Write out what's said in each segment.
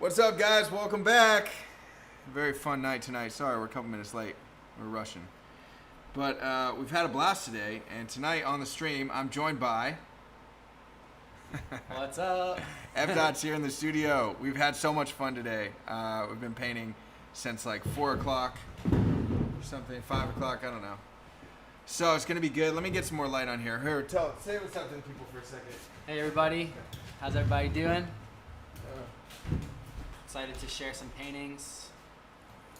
What's up, guys? Welcome back. Very fun night tonight. Sorry, we're a couple minutes late. We're rushing. But we've had a blast today, and tonight on the stream, I'm joined by... What's up? Efdot's here in the studio. We've had so much fun today. We've been painting since like 4 o'clock or something, 5 o'clock, I don't know. So it's going to be good. Let me get some more light on here. Here, say what's up to the people for a second. Hey, everybody. How's everybody doing? Excited to share some paintings.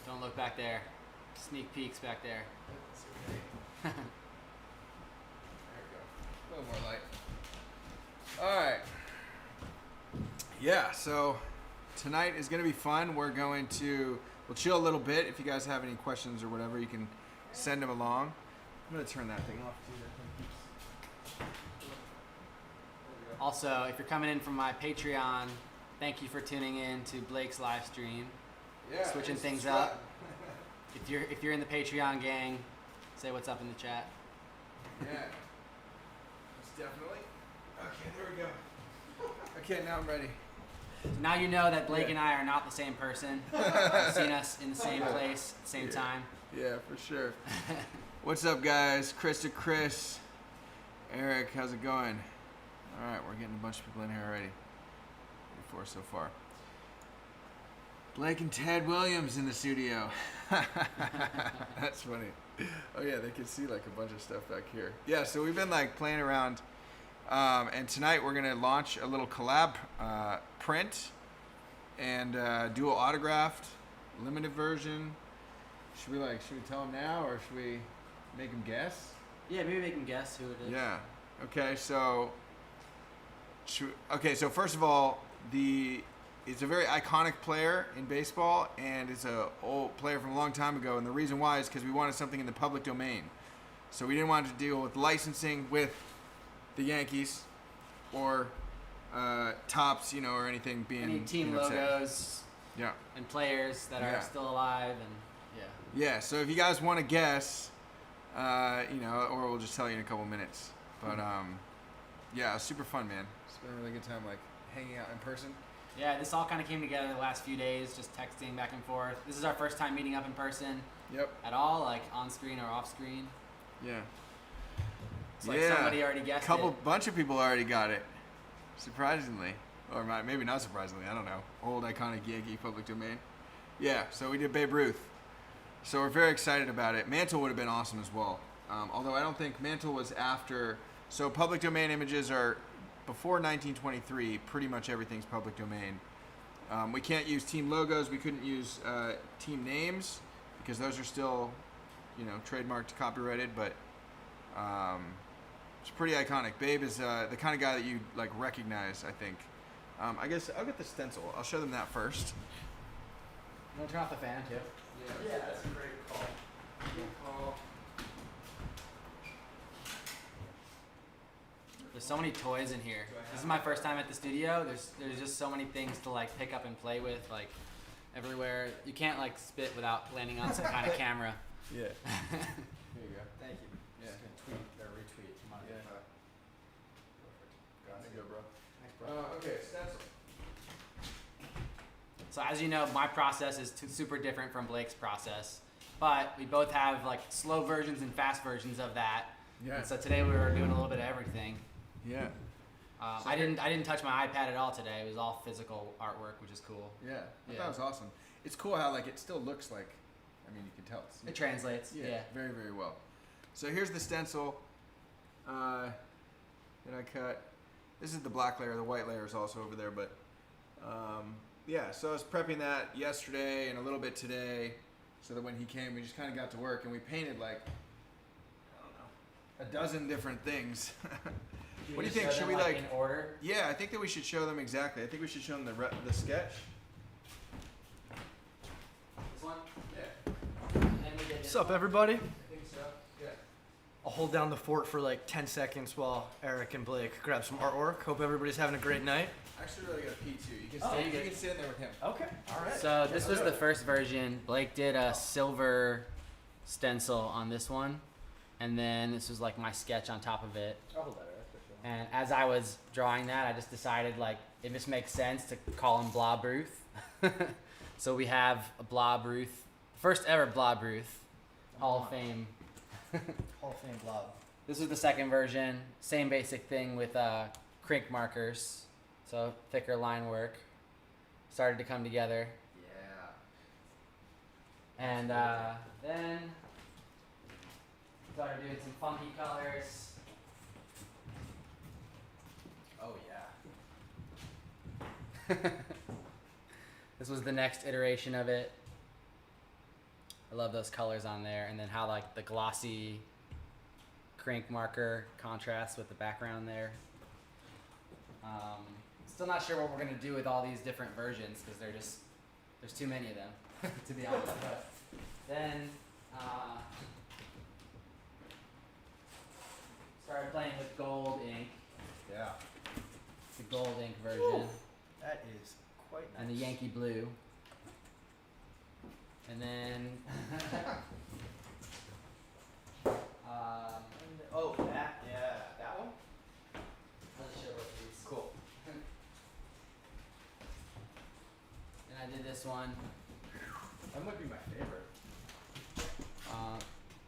Don't look back there. Sneak peeks back there. There we go. A little more light. All right. Yeah, so tonight is going to be fun. We'll chill a little bit. If you guys have any questions or whatever, you can send them along. I'm going to turn that thing off too. Also, if you're coming in from my Patreon, thank you for tuning in to Blake's live stream. Yeah, switching things up. If you're in the Patreon gang, say what's up in the chat. Yeah. Most definitely. Okay, there we go. Okay, now I'm ready. So now you know that Blake and I are not the same person. You've seen us in the same place at the same time. Yeah, for sure. What's up, guys? Chris to Chris. Eric, how's it going? All right, we're getting a bunch of people in here already. 4 so far. Blake and Ted Williams in the studio. That's funny. Oh yeah, they can see like a bunch of stuff back here. Yeah, so we've been like playing around, and tonight we're gonna launch a little collab print and dual autographed limited version. Should we tell them now, or should we make them guess? Yeah, maybe make them guess who it is. Yeah. Okay. So. So first of all, it's a very iconic player in baseball, and it's a old player from a long time ago. And the reason why is because we wanted something in the public domain. So we didn't want to deal with licensing with the Yankees or Topps, or anything being any team logos. Yeah. And players that are still alive, and yeah. So if you guys want to guess, or we'll just tell you in a couple minutes. But yeah, it was super fun, man. It's been a really good time, like hanging out in person. Yeah, this all kind of came together the last few days, just texting back and forth. This is our first time meeting up in person. Yep. At all, like on screen or off screen. Yeah. It's like somebody already guessed it. Bunch of people already got it, surprisingly, or maybe not surprisingly. I don't know. Old iconic Yankee public domain. Yeah. So we did Babe Ruth. So we're very excited about it. Mantle would have been awesome as well. Although I don't think Mantle was after. So public domain images are before 1923. Pretty much everything's public domain. We can't use team logos. We couldn't use team names because those are still, trademarked, copyrighted. But it's pretty iconic. Babe is the kind of guy that you like recognize. I think. I guess I'll get the stencil. I'll show them that first. You want to turn off the fan too? Yeah, that's a great call. Good call. There's so many toys in here. This is my first time at the studio. There's just so many things to like pick up and play with, like everywhere. You can't like spit without landing on some kind of camera. Yeah. Here you go. Thank you. Yeah. Just gonna tweet or retweet. Come on. Yeah. Perfect. There you go, bro. Thanks, bro. Okay, stencil. So as you know, my process is super different from Blake's process, but we both have like slow versions and fast versions of that. Yeah. And so today we were doing a little bit of everything. Yeah. I didn't touch my iPad at all today. It was all physical artwork, which is cool. Yeah. That was awesome. It's cool how like it still looks like, you can tell it translates. Yeah. Very, very well. So here's the stencil that I cut. This is the black layer. The white layer is also over there, but so I was prepping that yesterday and a little bit today, so that when he came, we just kind of got to work and we painted like, I don't know, a dozen different things. What do you think? Should we like in order? Yeah, I think that we should show them exactly. I think we should show them the sketch. This one? Yeah. What's up, everybody? I think so. Yeah. I'll hold down the fort for like 10 seconds while Eric and Blake grab some artwork. Hope everybody's having a great night. I actually really got to pee too. You can Oh, stay. okay. You can sit in there with him. Okay, all right. So this was the first version. Blake did a silver stencil on this one, and then this was like my sketch on top of it. I'll hold that, Eric. And as I was drawing that, I just decided like it just makes sense to call him Blob Ruth. So we have a Blob Ruth, first ever Blob Ruth, Hall of Fame. Hall of Fame blob. This is the second version. Same basic thing with crink markers, so thicker line work. Started to come together. Yeah. And then started doing some funky colors. Oh yeah. This was the next iteration of it. I love those colors on there, and then how like the glossy crink marker contrasts with the background there. Still not sure what we're gonna do with all these different versions because there's too many of them to be honest. But then started playing with gold ink, Yeah. the gold ink version, Ooh, that is quite nice. and the Yankee blue. And then Oh, that, yeah, that one? let's show what these. Cool. And I did this one. That might be my favorite.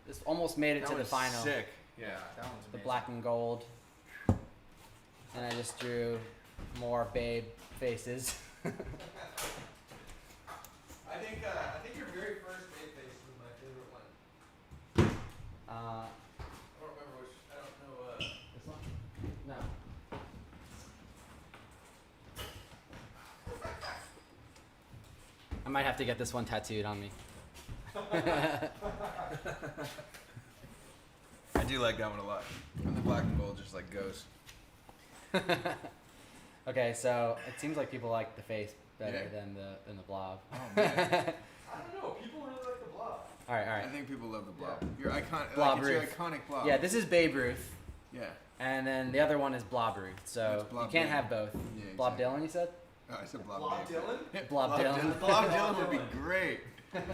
This almost made it That to the one's final. Sick. Yeah, that one's amazing. The black and gold. And I just drew more babe faces. I think your very first babe face was my favorite one. Uh, I don't remember which. I don't know. this one? No. I might have to get this one tattooed on me. I do like that one a lot. And the black and gold just like goes. Okay, so it seems like people like the face better Yeah. than the blob. Oh man. I don't know. People really like the blob. All right. I think people love the blob. Your icon. Blob like, it's your Ruth. iconic blob. Yeah, this is Babe Ruth, Yeah. and then the other one is Blob Ruth. So That's Blob you can't Dylan. have both. Yeah, Blob exactly. Dylan, you said? Oh, I said blob. Blob babe. Dylan? Blob Dylan. Blob Dylan would be great.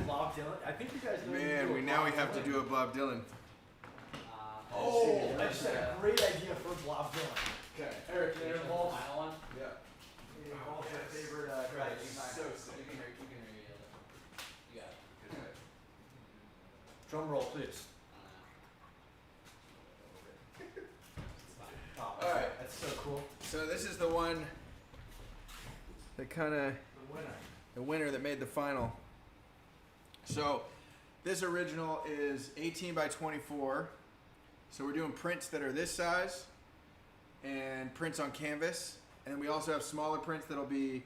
Blob Dylan? I think you guys know Man, we have to do a Blob Dylan. Oh, I just had a great idea for Blob Dylan. Okay. Eric, Final it involves one. Yeah. your favorite Right. colors. So sick. You can reveal it. You got it. Drum roll, please. Oh, All right. That's so cool. So this is the one that kind of The winner. the winner that made the final. So this original is 18 by 24. So we're doing prints that are this size and prints on canvas. And then we also have smaller prints that'll be,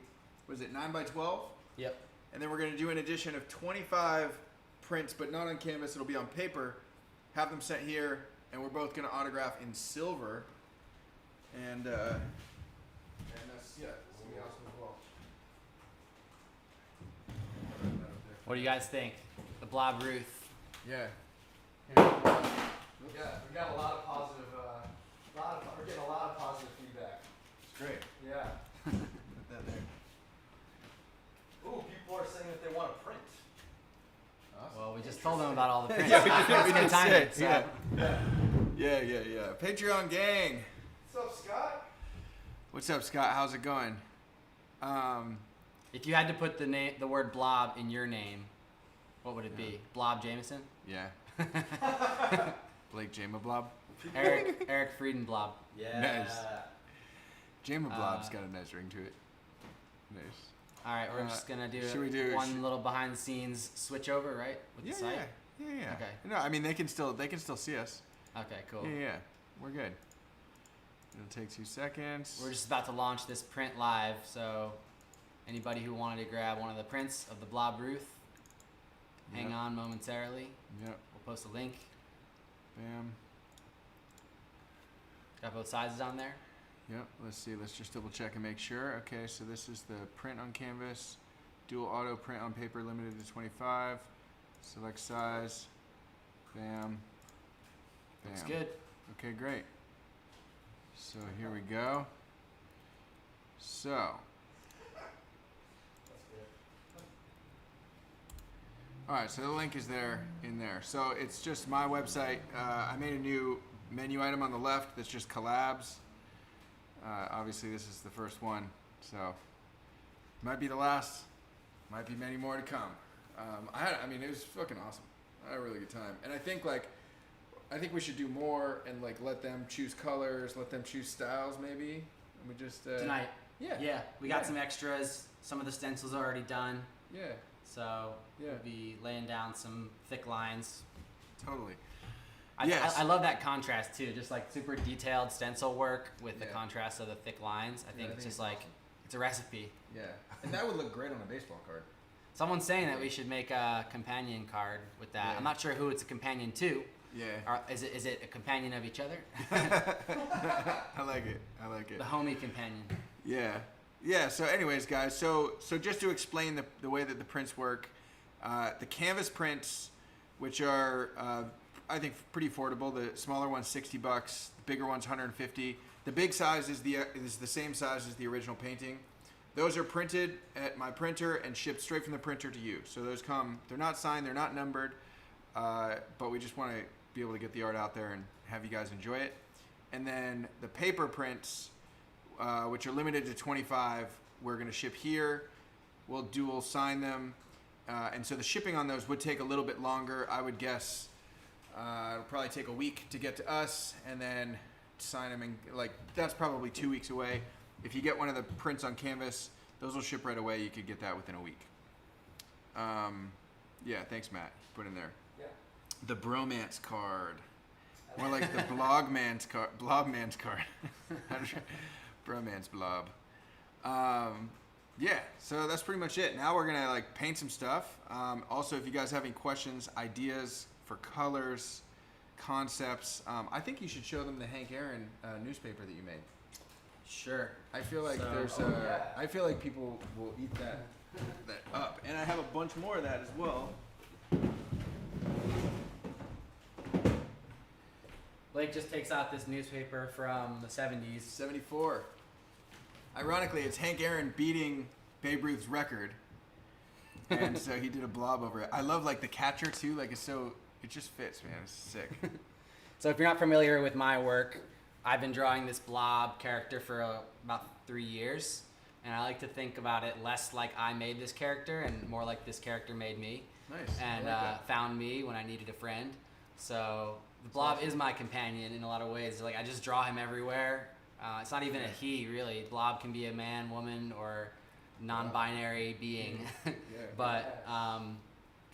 what is it, 9 by 12? Yep. And then we're going to do an edition of 25 prints, but not on canvas. It'll be on paper. Have them sent here, and we're both going to autograph in silver. And that's, yeah, it's going to be awesome as well. What do you guys think? The Blob Ruth. Yeah. We got a lot of positive, we're getting a lot of positive feedback. It's great. Yeah. Put that there. Ooh, people are saying that they want to print. Well, we just told them about all the prints. Yeah, we That's did good timing, say, so- yeah. Patreon gang. What's up, Scott? What's up, Scott? How's it going? If you had to put the word blob in your name, what would it be? Blob Jamieson? Yeah. Blake Jamablob. Eric Friedenblob. Yeah. Nice. Jamablob's got a nice ring to it. Nice. All right, we're just gonna do, should we do- one little behind the scenes switch over, right? With Yeah, the site. yeah. Okay. No, I mean they can still see us. Okay, cool. Yeah. We're good. It'll take 2 seconds. We're just about to launch this print live, so anybody who wanted to grab one of the prints of the Blob Ruth, hang Yep. on momentarily. Yep. We'll post a link. Bam. Got both sizes on there. Yep, let's see. Let's just double check and make sure. Okay, so this is the print on canvas, dual auto print on paper, limited to 25. Select size. Bam. Bam. Looks good. Okay, great. So here we go. So. All right, so the link is there in there. So it's just my website. I made a new menu item on the left that's just collabs. Obviously, this is the first one, so might be the last. Might be many more to come. I mean, it was fucking awesome. I had a really good time, and I think we should do more and like let them choose colors, let them choose styles, maybe. And we just Tonight. Yeah. Yeah, we got some extras. Some of the stencils are already done. Yeah. So Yeah. we'll be laying down some thick lines. Totally. I love that contrast too, just like super detailed stencil work with the Yeah. contrast of the thick lines. I think it's just like, awesome. it's a recipe. Yeah, and that would look great on a baseball card. Someone's saying that we should make a companion card with that. Yeah. I'm not sure who it's a companion to. Yeah. Or is it a companion of each other? I like it. I like it. The homie companion. Yeah. Yeah, so anyways, guys, so just to explain the way that the prints work, the canvas prints, which are, I think, pretty affordable. The smaller one's $60, the bigger one's $150. The big size is the same size as the original painting. Those are printed at my printer and shipped straight from the printer to you. So those they're not signed, they're not numbered, but we just want to be able to get the art out there and have you guys enjoy it. And then the paper prints, which are limited to 25, we're going to ship here. We'll dual sign them. And so the shipping on those would take a little bit longer. I would guess it'll probably take a week to get to us, and then sign them. And that's probably 2 weeks away. If you get one of the prints on canvas, those will ship right away. You could get that within a week. Yeah, thanks, Matt. Put in there. Yeah. The bromance card. More like the blobman's card. Bromance blob. Yeah, so that's pretty much it. Now we're gonna paint some stuff. Also, if you guys have any questions, ideas for colors, concepts, I think you should show them the Hank Aaron newspaper that you made. Sure. I feel like I feel like people will eat that up, and I have a bunch more of that as well. Blake just takes out this newspaper from the 70s. 74. Ironically, it's Hank Aaron beating Babe Ruth's record, and so he did a blob over it. I love the catcher too. It just fits, man. It's sick. So if you're not familiar with my work, I've been drawing this blob character for about 3 years, and I like to think about it less like I made this character and more like this character made me. Nice. And I like that. found me when I needed a friend. So the blob is my companion in a lot of ways. I just draw him everywhere. It's not even a he, really. Blob can be a man, woman, or non-binary being. Yeah. But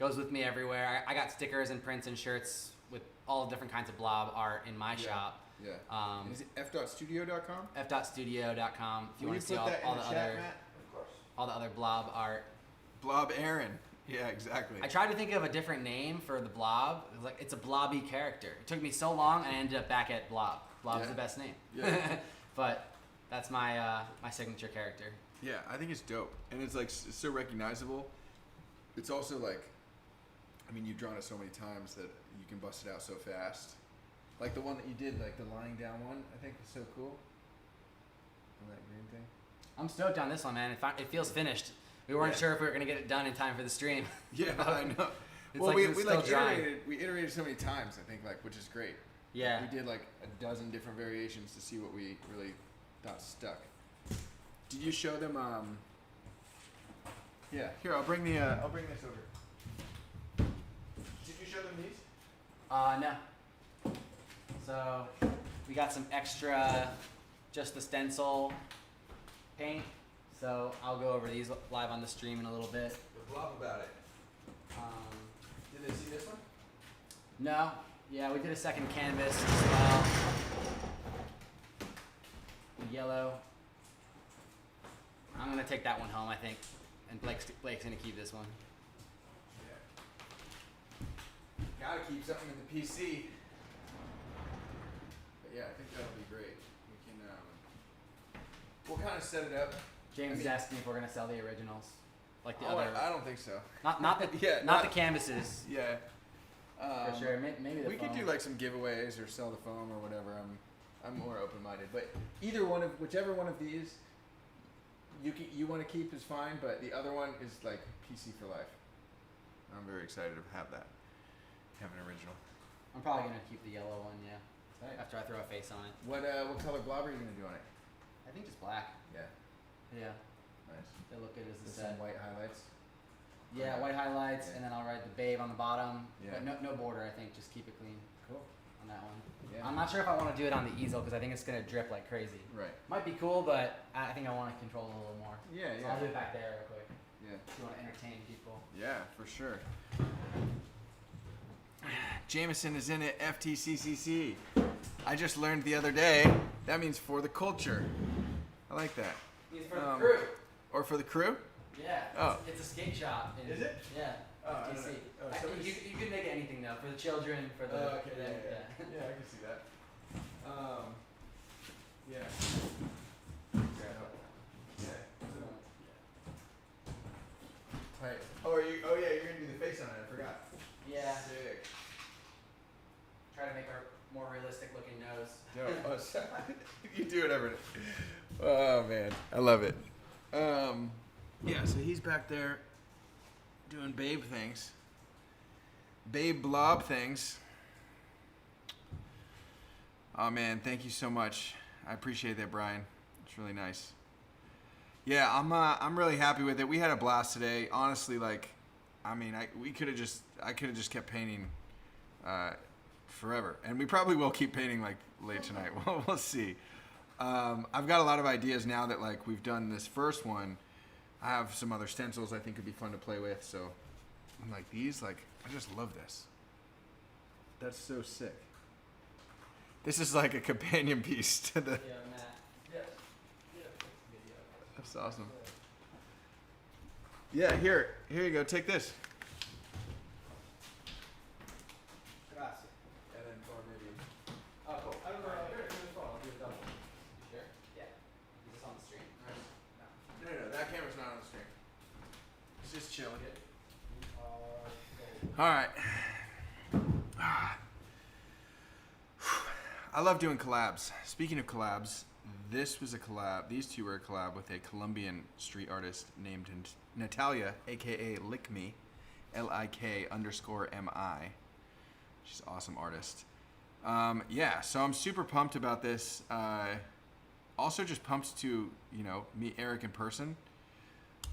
goes with me everywhere. I got stickers and prints and shirts with all different kinds of blob art in my shop. Yeah. Is it Efdotstudio.com? Efdotstudio.com if you want to see put that all in the chat, other Matt? all the other blob art. Blob Aaron. Yeah, exactly. I tried to think of a different name for the blob. It was it's a blobby character. It took me so long, and I ended up back at blob. Blob's the best name. Yeah. But that's my my signature character. Yeah, I think it's dope, and it's it's so recognizable. It's also you've drawn it so many times that you can bust it out so fast. The one that you did, the lying down one, I think was so cool. On that green thing. I'm stoked on this one, man. It feels finished. We weren't sure if we were gonna get it done in time for the stream. Yeah, I know. It's Well, it's still drying. we iterated so many times, I think, which is great. Yeah. We did a dozen different variations to see what we really thought stuck. Did you show them? Yeah. Here, I'll bring this over. Did you show them these? No. So we got some extra, just the stencil paint. So I'll go over these live on the stream in a little bit. The blob about it. Did they see this one? No. Yeah, we did a second canvas as well. Yellow. I'm gonna take that one home, I think, and Blake's gonna keep this one. Yeah. Gotta keep something in the PC. But yeah, I think that'll be great. We can. We'll kind of set it up. James is asking if we're gonna sell the originals, like the Oh, other. I don't think so. Not the Yeah, not the canvases. Yeah. For sure. Maybe the we could foam. do some giveaways or sell the foam or whatever. I'm more open-minded, but whichever one of these you want to keep is fine, but the other one is PC for life. I'm very excited to have that. Have an original. I'm probably gonna keep the yellow one, yeah. Right. After I throw a face on it. What color blob are you gonna do on it? I think just black. Yeah. Yeah. Nice. They look good as a With set. some white highlights. Yeah, white highlights, Yeah. and then I'll write the Babe on the bottom. Yeah. But no border, I think. Just keep it clean Cool. on that one. Yeah. I'm not sure if I want to do it on the easel because I think it's going to drip like crazy. Right. Might be cool, but I think I want to control it a little more. Yeah, So I'll do it back there real quick Yeah. if you want to entertain people. Yeah, for sure. Jamieson is in it. FTCCC. I just learned the other day that means for the culture. I like that. These for the crew. Or for the crew? Yeah. Oh. It's a skate shop. Is it? Yeah. Oh, I don't FTC. know. Oh, so You could make it anything though. For the children, for the. Okay, for them, yeah, I can see that. Yeah. Yeah. Tight. Oh, yeah, you're gonna do the face on it. I forgot. Yeah. Sick. Try to make our more realistic looking nose. Dope. Oh, sorry. You do whatever. Oh man, I love it. Yeah, so he's back there doing babe things. Babe blob things. Oh man, thank you so much. I appreciate that, Brian. It's really nice. Yeah, I'm really happy with it. We had a blast today. Honestly, like, I mean, I could have just kept painting forever, and we probably will keep painting like late tonight. We'll see. I've got a lot of ideas now that like we've done this first one. I have some other stencils I think would be fun to play with. So I'm like these, like I just love this. That's so sick. This is like a companion piece to the. Yeah, Matt. Yeah. That's awesome. Yeah, here you go. Take this. Gracias. And then or maybe. Oh, cool. I don't know. I'll do a double. Sure? Yeah. Is this on the stream? No, that camera's not on the stream. It's just chilling. No. All right. I love doing collabs. Speaking of collabs, this was a collab. These two were a collab with a Colombian street artist named Natalia, aka Lick Me, LIK_MI. She's an awesome artist. Yeah, so I'm super pumped about this. Also, just pumped to meet Eric in person.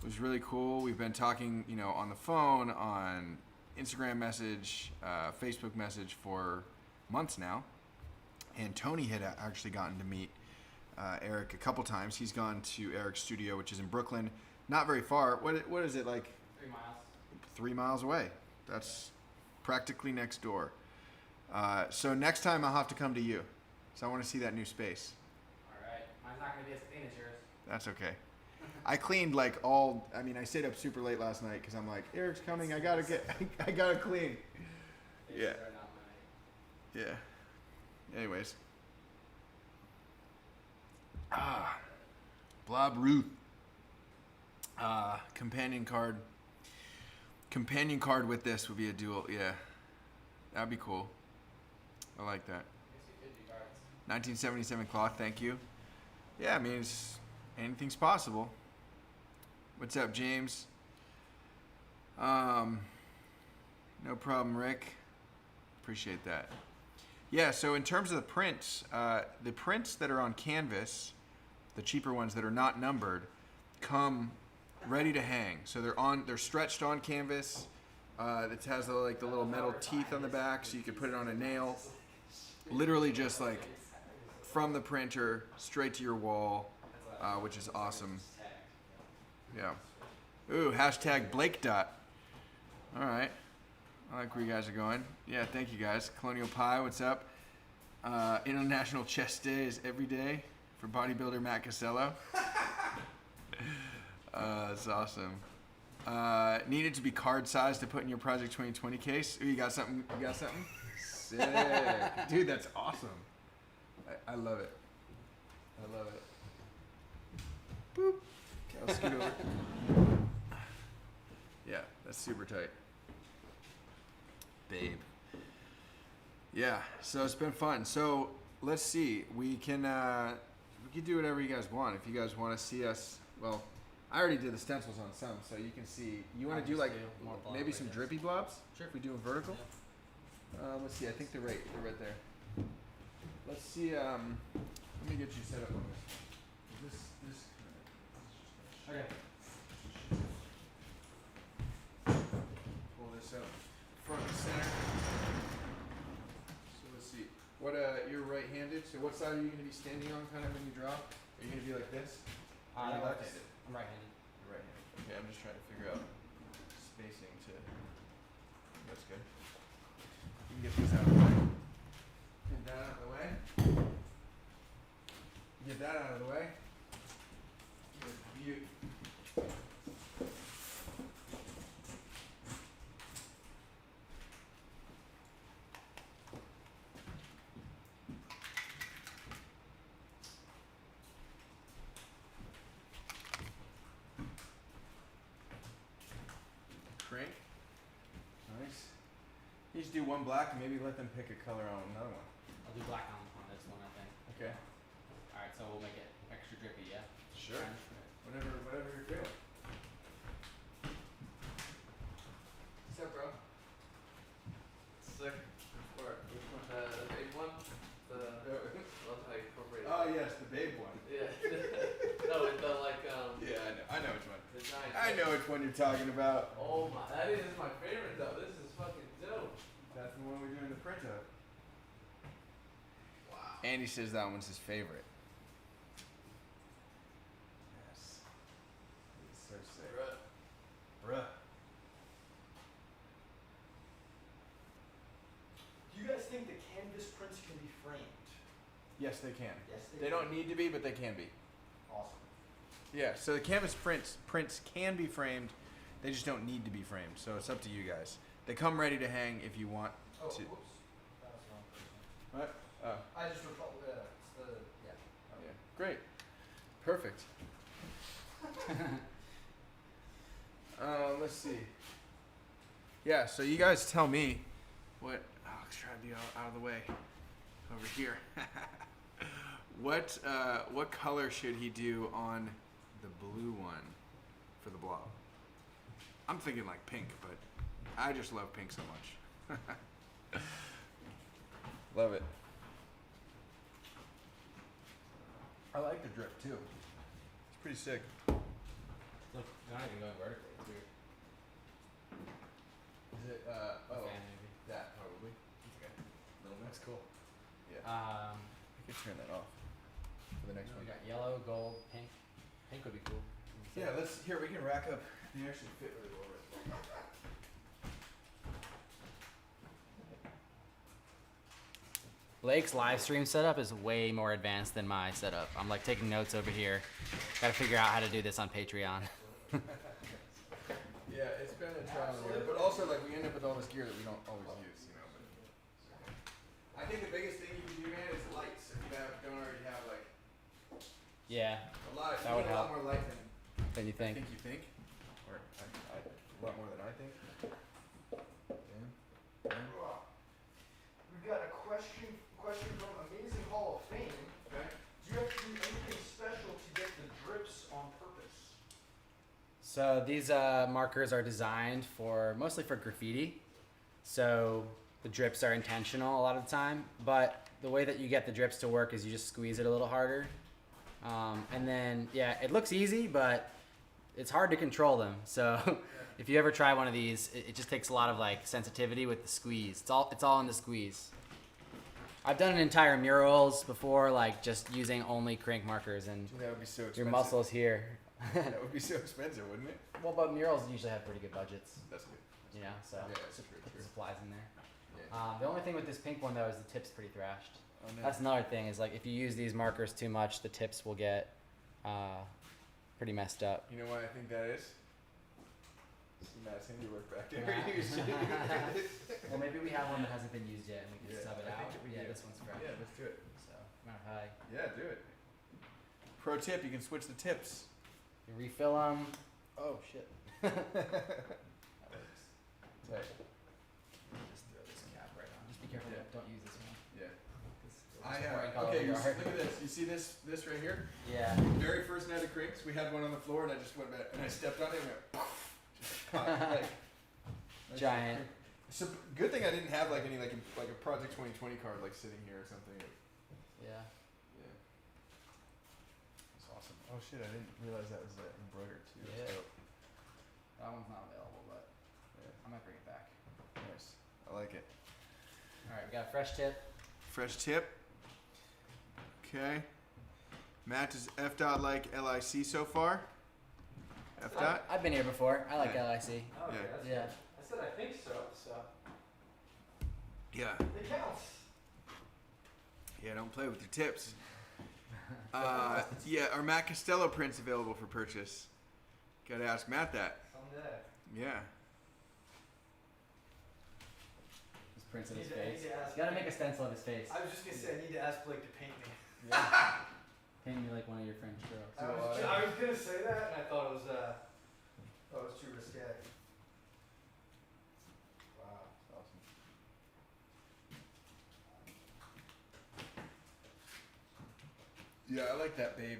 It was really cool. We've been talking, on the phone, on Instagram message, Facebook message for months now. And Tony had actually gotten to meet Eric a couple times. He's gone to Eric's studio, which is in Brooklyn, not very far. What is it like? 3 miles. 3 miles away. That's practically next door. So next time I'll have to come to you. So I want to see that new space. All right. Mine's not going to be as clean as yours. That's okay. I cleaned I stayed up super late last night because I'm like, Eric's coming. I gotta clean. Faces Yeah. are not my... Yeah. Anyways. Blob Ruth. Companion card. Companion card with this would be a dual. Yeah. That'd be cool. I like that. I guess we could do cards. 1977 cloth, thank you. Yeah, I mean, anything's possible. What's up, James? No problem, Rick. Appreciate that. Yeah, so in terms of the prints that are on canvas, the cheaper ones that are not numbered, come ready to hang. So they're stretched on canvas. It has the little metal teeth on the back, so you can put it on a nail. Literally just like from the printer straight to your wall, which is awesome. Yeah. Ooh, hashtag BlakeDot. All right. I like where you guys are going. Yeah, thank you guys. Colonial Pie, what's up? International Chest Day is every day for bodybuilder Matt Casello. That's awesome. Needed to be card sized to put in your Project 2020 case. Ooh, you got something? Sick. Dude, that's awesome. I love it. I love it. Boop. Okay, I'll scoot over. Yeah, that's super tight. Babe. Yeah, so it's been fun. So let's see. We can do whatever you guys want. If you guys want to see us, well, I already did the stencils on some, so you can see. You want to do like more blob, maybe I some guess. drippy blobs? Sure. If we do a vertical. Let's see. I think they're right there. Let's see. Let me get you set up on this. Is Okay. Pull this up front and center. So let's see. What you're right-handed. So what side are you going to be standing on, kind of when you drop? Are you going to be like this? Or are you left-handed? I'm right-handed. You're right-handed. Okay, I'm just trying to figure out spacing to. That's good. You can get these out of the way. Get that out of the way. Get that out of the way. Good beauty. Crank. Nice. You just do one black and maybe let them pick a color on another one. I'll do black on this one, I think. Okay. All right, so we'll make it extra drippy, yeah? Sure. Fine. Whatever you're feeling. What's up, bro? Sick. Or which one? The big one? Love how you incorporate it. Oh yes, the babe one. Yeah. No, with the like Yeah, I know which one. the giant. I know which one you're talking about. Oh my, that is my favorite though. This is fucking dope. That's the one we're doing the print of. Wow. Andy says that one's his favorite. Yes. It's so sick. Bruh. Do you guys think the canvas prints can be framed? Yes, they can. Yes, They don't need to be, but they can be. Awesome. Yeah, so the canvas prints can be framed. They just don't need to be framed. So it's up to you guys. They come ready to hang if you want Oh, to. whoops. That was the wrong person. What? Oh, I just recall, it's the, yeah. yeah. Great. Perfect. Let's see. Yeah, so you guys tell me what. Oh, let's try to be out of the way over here. What color should he do on the blue one for the blob? I'm thinking like pink, but I just love pink so much. Love it. I like the drip too. It's pretty sick. Look, they're not even going vertically. It's weird. Is it? Oh, Fan, maybe. that probably. Okay. Little That's mix. cool. Yeah. Um, I could turn that off for the next we one. got yellow, gold, pink. Pink would be cool. Yeah, we can rack up. They actually fit really well right there. Blake's live stream setup is way more advanced than my setup. I'm like taking notes over here. Gotta figure out how to do this on Patreon. Yeah, it's been a trial and error, but also like we end up with all this gear that we don't always use, you know. But I think the biggest thing you can do, man, is lights. If you don't already have like Yeah, a lot, That would you need a lot help. more light than then you I think. think you think, or a lot more than I think. Dan? We've got a question from Amazing Hall of Fame. Okay. Do you have to do anything special to get the drips on purpose? So these markers are designed for mostly for graffiti. So the drips are intentional a lot of the time, but the way that you get the drips to work is you just squeeze it a little harder. And then, yeah, it looks easy, but it's hard to control them. So if you ever try one of these, it just takes a lot of like sensitivity with the squeeze. It's all in the squeeze. I've done an entire murals before, like just using only crank markers, and That would be so expensive. your muscles here. That would be so expensive, wouldn't it? Well, but murals usually have pretty good budgets, That's good. you know, so Yeah, that's put true, the true. supplies in there. Yeah. The only thing with this pink one though is the tip's pretty thrashed. Oh, no. That's another thing is like if you use these markers too much, the tips will get pretty messed up. You know why I think that is? Some Matt's handiwork back there. Well, maybe we have one that hasn't been used yet, and we can Yeah, sub it I out. think we Yeah, do. this one's fresh. Yeah, let's do it. So, matter high. Yeah, do it. Pro tip: you can switch the tips. You refill them. Oh shit. That works. Tight. Just throw this cap right on. Just be careful. Yeah. Don't use this one. Yeah. 'Cause it'll I just pour ink all okay. over your art. Look at this. You see this right here? Yeah. Very first night of cranks, we had one on the floor, and I just went back and I stepped on it and went. Just caught, like, Giant. So good thing I didn't have like any like a Project 2020 card like sitting here or something. Yeah. Yeah. That's awesome. Oh shit! I didn't realize that was embroidered too. like it. All right, we got a fresh tip. Fresh tip. Okay. Matt, does Efdot like LIC so far? Efdot? I've been here before. I like Yeah. LIC. Okay, Yeah. that's Yeah. good. I said I think so. So Yeah. it counts. Yeah, don't play with your tips. Yeah, are Matt Costello prints available for purchase? Gotta ask Matt that. Someday. Yeah. Just prints of his Need to- I need face. to ask You gotta Blake. make a stencil of his face. I was just gonna say I need to ask Blake to paint me. Yeah. Paint me like one of your French girls. I was gonna say that, and I thought it was too risque. Wow, that's awesome. Yeah, I like that, babe.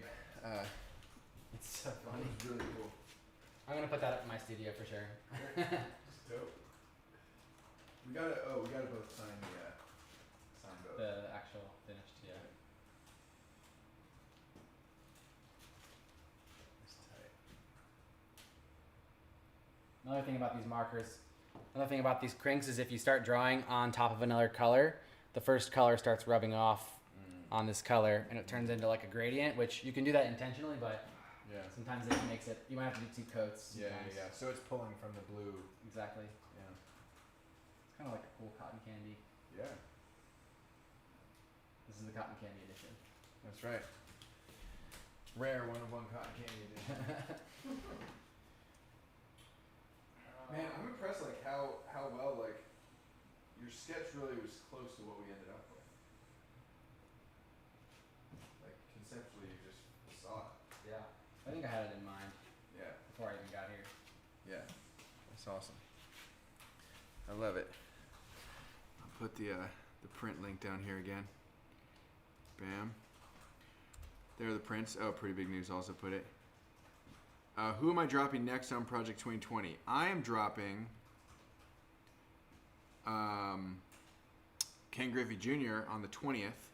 It's so funny. It's really cool. I'm gonna put that up in my studio for sure. It's dope. We gotta both sign both. The actual finished, yeah. It's tight. Another thing about these markers, another thing about these crinks is if you start drawing on top of another color, the first color starts rubbing off on this color and it turns into like a gradient, which you can do that intentionally, but Yeah. sometimes it makes it, you might have to do 2 coats. Yeah, sometimes. yeah. So it's pulling from the blue. Exactly. Yeah. It's kind of like a cool cotton candy. Yeah. This is the cotton candy edition. That's right. Rare one-of-one cotton candy edition. Man, I'm impressed like how well like your sketch really was close to what we ended up with. Like conceptually, you just saw it. Yeah. I think I had it in mind Yeah. before I even got here. Yeah. That's awesome. I love it. I'll put the print link down here again. Bam. There are the prints. Oh, Pretty Big News also put it. Who am I dropping next on Project 2020? I am dropping Ken Griffey Jr. on the 20th.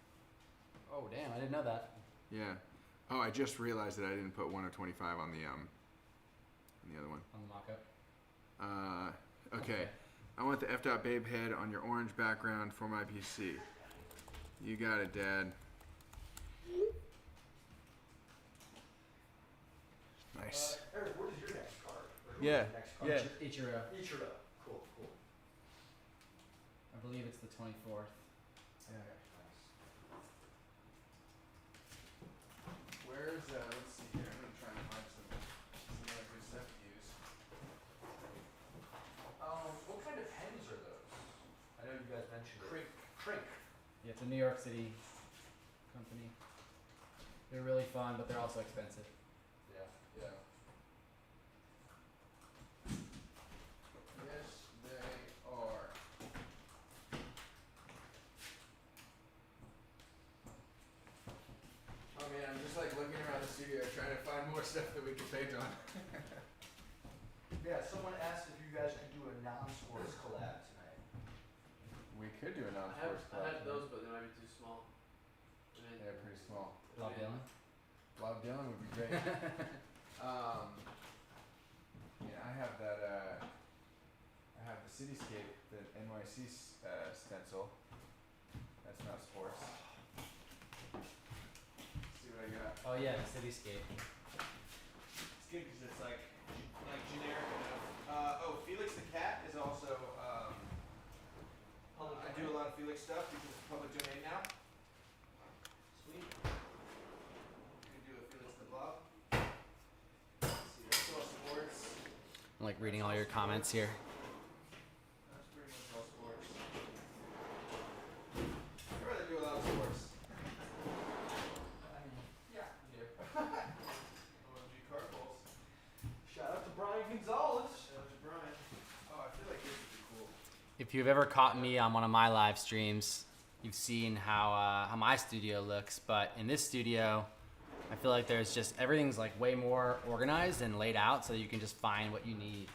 Oh, damn. I didn't know that. Yeah. Oh, I just realized that I didn't put 1 of 25 on the other one. On the mock-up. Okay. I want the Efdot Babe head on your orange background for my PC. You got it, Dad. Nice. Eric, what is your next card? Or who is Yeah, your next card? yeah. Ichiro. Ichiro. Cool, cool. I believe it's the 24th. Yeah. Where's let's see here. I'm gonna try and find some other good stuff to use. What kind of pens are those? I know you guys mentioned Crink. Crink. Yeah, it's a New York City company. They're really fun, but they're also expensive. Yeah. Yeah. Yes, they are. Oh man, I'm just like looking around the studio trying to find more stuff that we can paint on. Yeah, someone asked if you guys could do a non-sports collab tonight. We could do a I non-sports had those, but they might be too small. I mean, They're pretty small. Bob Dylan. Bob Dylan would be great. Yeah, I have that. I have the Cityscape, the NYC stencil. That's not sports. Let's see what I got. Oh yeah, the Cityscape. It's good because it's like generic enough. Oh, Felix the cat is also. I do a lot of Felix stuff because it's public domain now. Sweet. You can do a Felix the Blob. Let's see, that's all sports. I'm like reading all your comments here. That's pretty much all sports. I rather do a lot of sports. I mean, yeah, you do. OMG card balls. Shout out to Brian Gonzalez. Shout out to Brian. Oh, I feel like this would be cool. If you've ever caught me on one of my live streams, you've seen how my studio looks. But in this studio, I feel like there's just everything's like way more organized and laid out, so you can just find what you need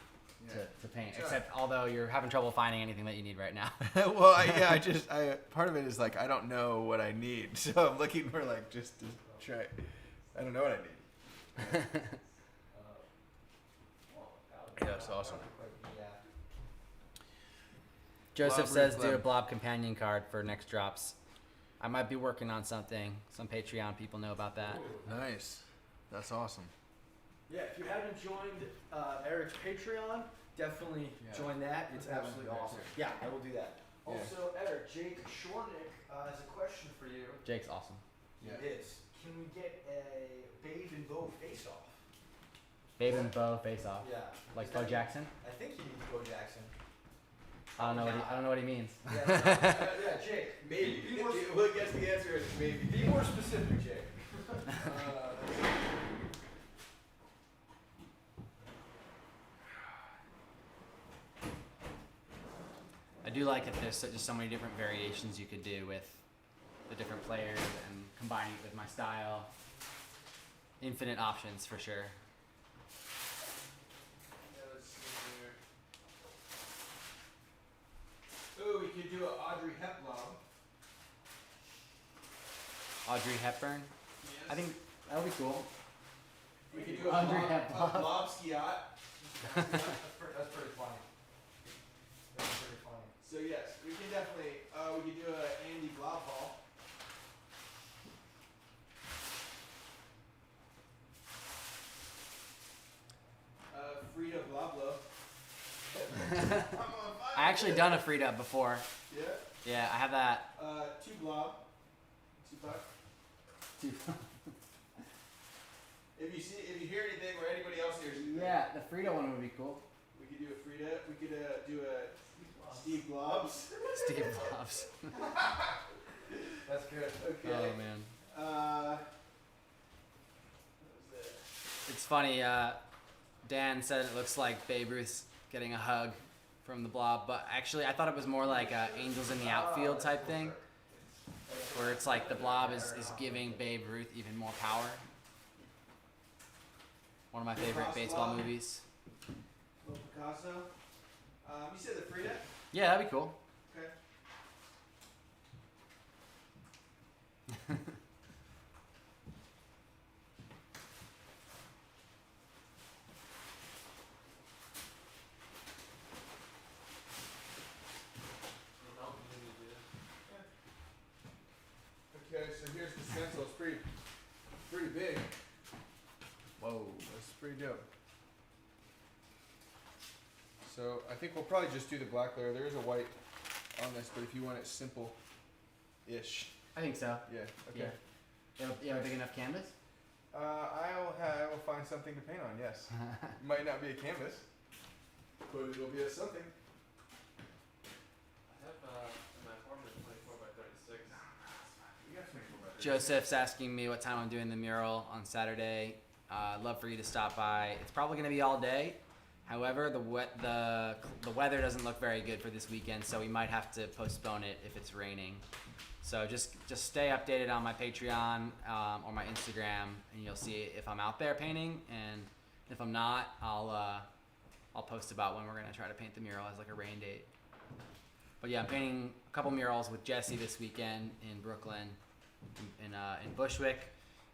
to paint. Sure. Except although you're having trouble finding anything that you need right now. Well, I part of it is like I don't know what I need, so I'm looking for like just to try. I don't know what I need. Yeah, it's awesome. Yeah. Joseph Blob says Ruth do a Club. blob companion card for next drops. I might be working on something. Some Patreon people know about that. Nice. That's awesome. Yeah, if you haven't joined Eric's Patreon, definitely Yeah. join that. It's Put that absolutely one there, awesome. too. Yeah, I will do that. Yeah. Also, Eric, Jake Shornick has a question for you. Jake's awesome. Yeah. It is. Can we get a Babe and Bo face-off? Babe and Bo face off. Yeah. Like Is Bo that- Jackson? I think he means Bo Jackson. I don't know what he means. Yeah, yeah, Jake. Maybe. Be more, Well, I guess the answer is maybe. be more specific, Jake. I do like that there's just so many different variations you could do with the different players and combining it with my style. Infinite options for sure. Yeah, let's see here. Ooh, we could do an Audrey Hepburn. Audrey Hepburn. Yes. I think that would be cool. we could do a Audrey blob, Hepburn. a blob skiot. That's pretty funny. That's pretty funny. So yes, we can definitely. We could do a Andy Blob Hall. Frida Bloblo. I actually done a free dub before. Yeah. Yeah, I have that. 2 blob. 2 buck. If you hear anything or anybody else hears anything, Yeah, the Frida one would be cool. we could do a Frida. We could do a Steve Blobs. Steve Blobs. That's good. Okay. Oh man. What was that? It's funny, Dan said it looks like Babe Ruth's getting a hug from the blob, but actually I thought it was more like Angels in the Outfield type thing, where it's like the blob is giving Babe Ruth even more power. One of my favorite baseball movies. Little Picasso. You said the Frida? Yeah, that'd be cool. Okay. Okay, so here's the stencil. It's pretty big. Whoa. That's pretty dope. So I think we'll probably just do the black layer. There is a white on this, but if you want it simple-ish, I think so. yeah. Yeah. Okay. You have a big enough canvas? I will find something to paint on. Yes. Might not be a canvas, but it'll be a something. I have in my apartment 24 by 36. We got 24 by 36. Joseph's asking me what time I'm doing the mural on Saturday. I'd love for you to stop by. It's probably going to be all day. However, the weather doesn't look very good for this weekend, so we might have to postpone it if it's raining. So just stay updated on my Patreon or my Instagram, and you'll see if I'm out there painting. And if I'm not, I'll post about when we're gonna try to paint the mural as like a rain date. But yeah, I'm painting a couple murals with Jesse this weekend in Brooklyn, in Bushwick.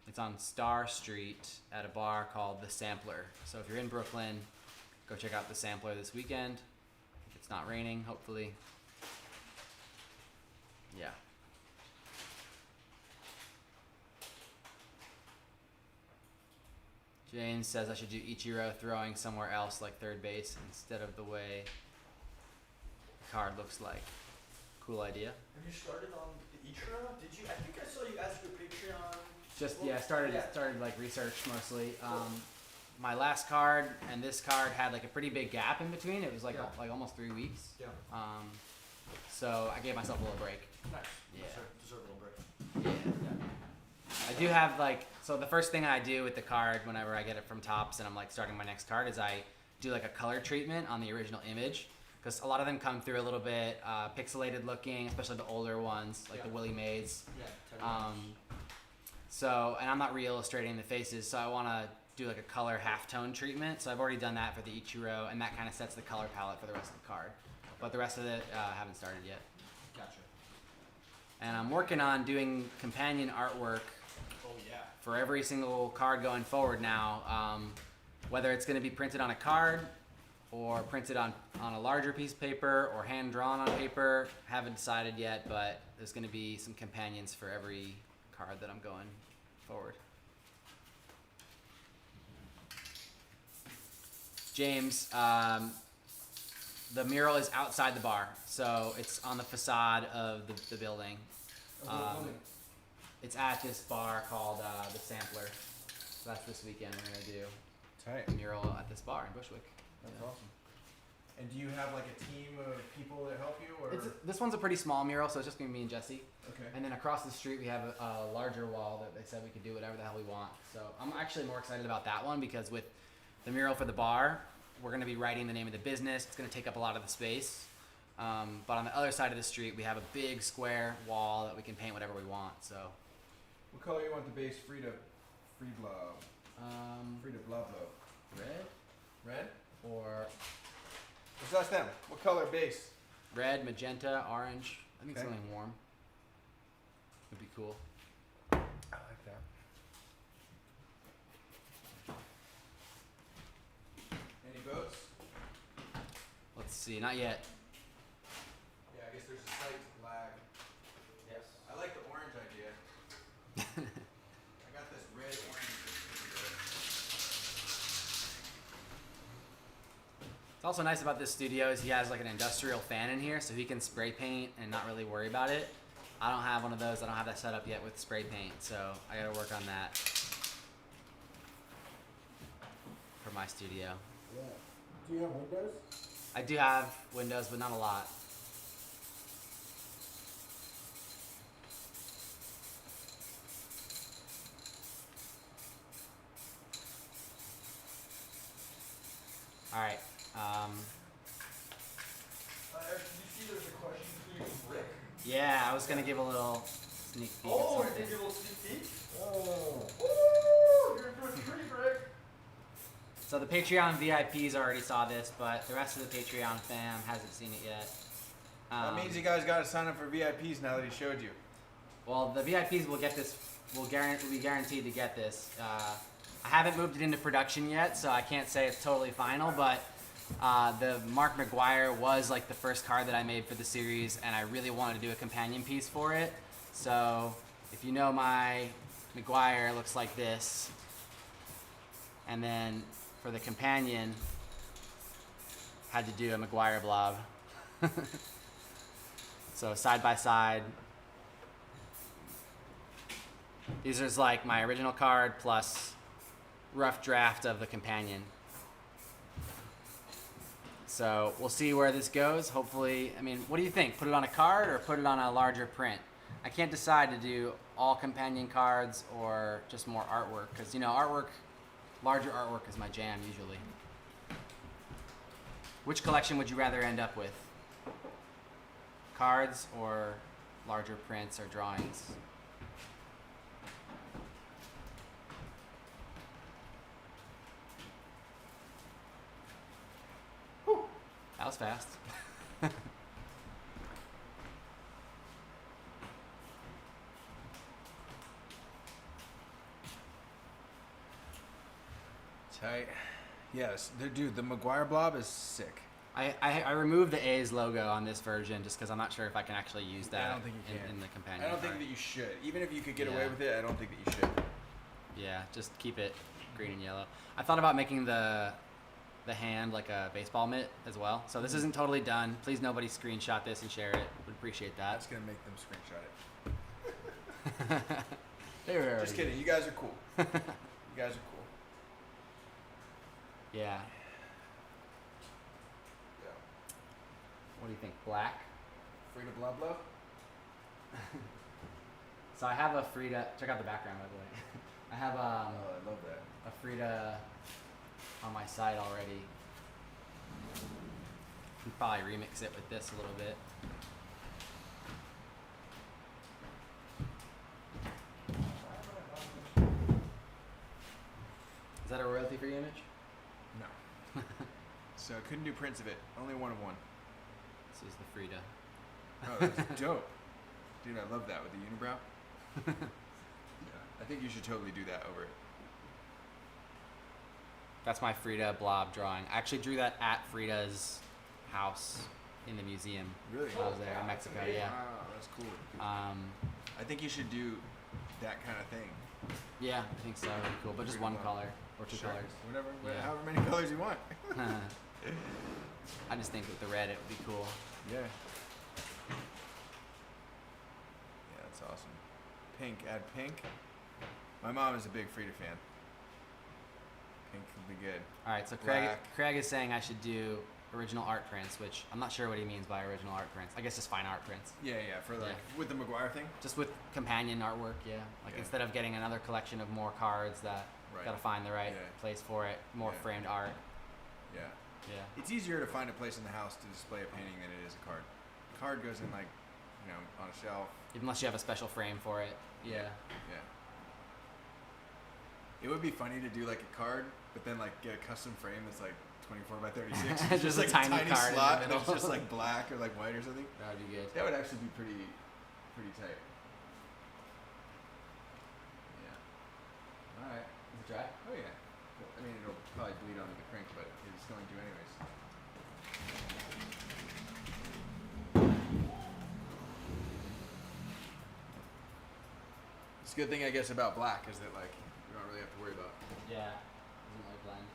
It's on Star Street at a bar called The Sampler. So if you're in Brooklyn, go check out The Sampler this weekend. If it's not raining, hopefully. Yeah. James says I should do Ichiro throwing somewhere else like third base instead of the way the card looks like. Cool idea. Have you started on the Ichiro? Did you? I think I saw you ask your Patreon. Just yeah, started like research mostly. My last card and this card had like a pretty big gap in between. It was like like almost 3 weeks. Yeah. So I gave myself a little break. Nice. Yeah. Deserve a little break. Yeah. I do have like so the first thing I do with the card whenever I get it from Topps and I'm like starting my next card is I do like a color treatment on the original image because a lot of them come through a little bit pixelated looking, especially the older ones like the Willie Mays. Yeah. So and I'm not re-illustrating the faces, so I want to do like a color halftone treatment. So I've already done that for the Ichiro, and that kind of sets the color palette for the rest of the card. But the rest of it haven't started yet. Gotcha. And I'm working on doing companion artwork Oh yeah. for every single card going forward now. Whether it's going to be printed on a card or printed on a larger piece of paper or hand drawn on paper. Haven't decided yet, but there's going to be some companions for every card that I'm going forward. James, the mural is outside the bar, so it's on the facade of the building. It's at this bar called the Sampler. So that's this weekend. We're gonna do Tight. a mural at this bar in Bushwick. That's awesome. And do you have like a team of people that help you, or? This one's a pretty small mural, so it's just gonna be me and Jesse. Okay. And then across the street we have a larger wall that they said we could do whatever the hell we want. So I'm actually more excited about that one because with the mural for the bar, we're gonna be writing the name of the business. It's gonna take up a lot of the space. But on the other side of the street, we have a big square wall that we can paint whatever we want. So. What color you want the base? Free blob. Free to blob. Red Red. or Let's ask them. What color base? red, magenta, orange. I think Okay. something warm would be cool. I like that. Any votes? Let's see, not yet. Yeah, I guess there's a slight lag. Yes. I like the orange idea. I got this red orange. What's also nice about this studio is he has like an industrial fan in here, so he can spray paint and not really worry about it. I don't have one of those. I don't have that set up yet with spray paint, so I gotta work on that for my studio. Yeah. Do you have windows? I do have windows, but not a lot. All right. Eric, did you see there's a question for you from Rick? Yeah, I was gonna give a little sneak peek. Oh, at you're something. gonna give a little sneak peek? Oh. Woo! You're into a treat, Rick. So the Patreon VIPs already saw this, but the rest of the Patreon fam hasn't seen it yet. That means you guys got to sign up for VIPs now that he showed you. Well, the VIPs will get this. Will be guaranteed to get this. I haven't moved it into production yet, so I can't say it's totally final. But the Mark McGuire was like the first card that I made for the series, and I really wanted to do a companion piece for it. So if you know my McGuire, it looks like this. And then for the companion, had to do a McGuire blob. So side by side. These are like my original card plus rough draft of the companion. So we'll see where this goes. Hopefully, I mean, what do you think? Put it on a card or put it on a larger print? I can't decide to do all companion cards or just more artwork because, you know, larger artwork is my jam usually. Which collection would you rather end up with? Cards or larger prints or drawings? Whew, that was fast. Tight. Yes, dude, the McGuire blob is sick. I removed the A's logo on this version just because I'm not sure if I can actually use that I don't think you can. in the companion. I don't think card. that you should. Even if you could get Yeah. away with it, I don't think that you should. Yeah, just keep it green and yellow. I thought about making the hand like a baseball mitt as well. So this isn't totally done. Please nobody screenshot this and share it. Would appreciate That's that. gonna make them screenshot it. They were Just kidding. You guys are cool. You guys are cool. Yeah. Yeah. What do you think? Black? Free to blob blob? So I have a Frida. Check out the background by the way. I have Oh, I love that. a Frida on my site already. Can probably remix it with this a little bit. Is that a royalty-free image? No. So I couldn't do prints of it. Only one of one. This is the Frida. Oh, that's dope. Dude, I love that with the unibrow. Yeah. I think you should totally do that over it. That's my Frida blob drawing. I actually drew that at Frida's house in the museum. Really? When I was there in Mexico. Yeah. Wow, that's cool. I think you should do that kind of thing. Yeah, I think so. That'd be cool, but just one color or two Sure. colors. Whatever, Yeah. however many colors you want. I just think with the red it would be cool. Yeah. Yeah, that's awesome. Pink, add pink. My mom is a big Frida fan. Pink would be good. All right, so Black. Craig is saying I should do original art prints, which I'm not sure what he means by original art prints. I guess just fine art prints. Yeah, for like Yeah. with the McGuire thing. Just with companion artwork, yeah. Like Yeah. instead of getting another collection of more cards that Right. gotta find the right Yeah. place for it, more Yeah. framed art. Yeah. Yeah. It's easier to find a place in the house to display a painting than it is a card. A card goes in like, on a shelf. Unless you have a special frame for it. Yeah. Yeah. It would be funny to do like a card, but then like get a custom frame that's like 24 by 36. It's Just a like tiny card in the slot, and it's middle. just like black or like white or something. That would be good. That would actually be pretty tight. Yeah. All right. Is it dry? Oh yeah. Well, I mean, it'll probably bleed onto the crink, but it's going to anyways. It's a good thing, I guess, about black is that like you don't really have to worry about. Yeah. Doesn't really blend.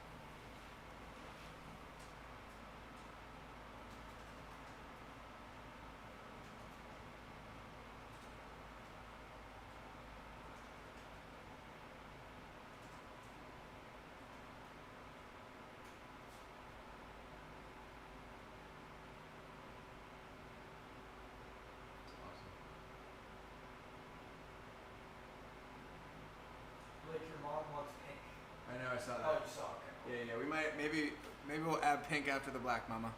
Blake, your mom wants pink. I know, I saw that. Oh, you saw. Okay. Yeah, we might maybe we'll add pink after the black, Mama.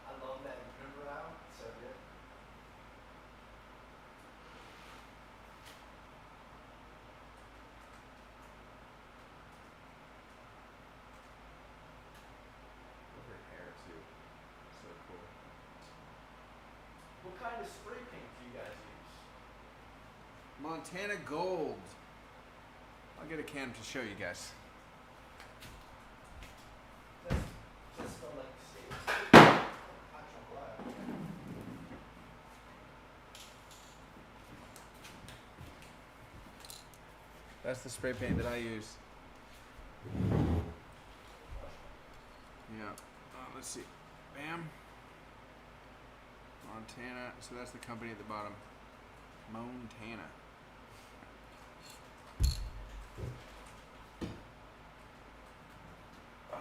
I love that remember out. So good. Love her hair too. So cool. What kind of spray paint do you guys use? Montana Gold. I'll get a can to show you guys. Does smell like steak? That's the spray paint that I use. Yeah. Let's see. Bam. Montana. So that's the company at the bottom. Montana. Oh.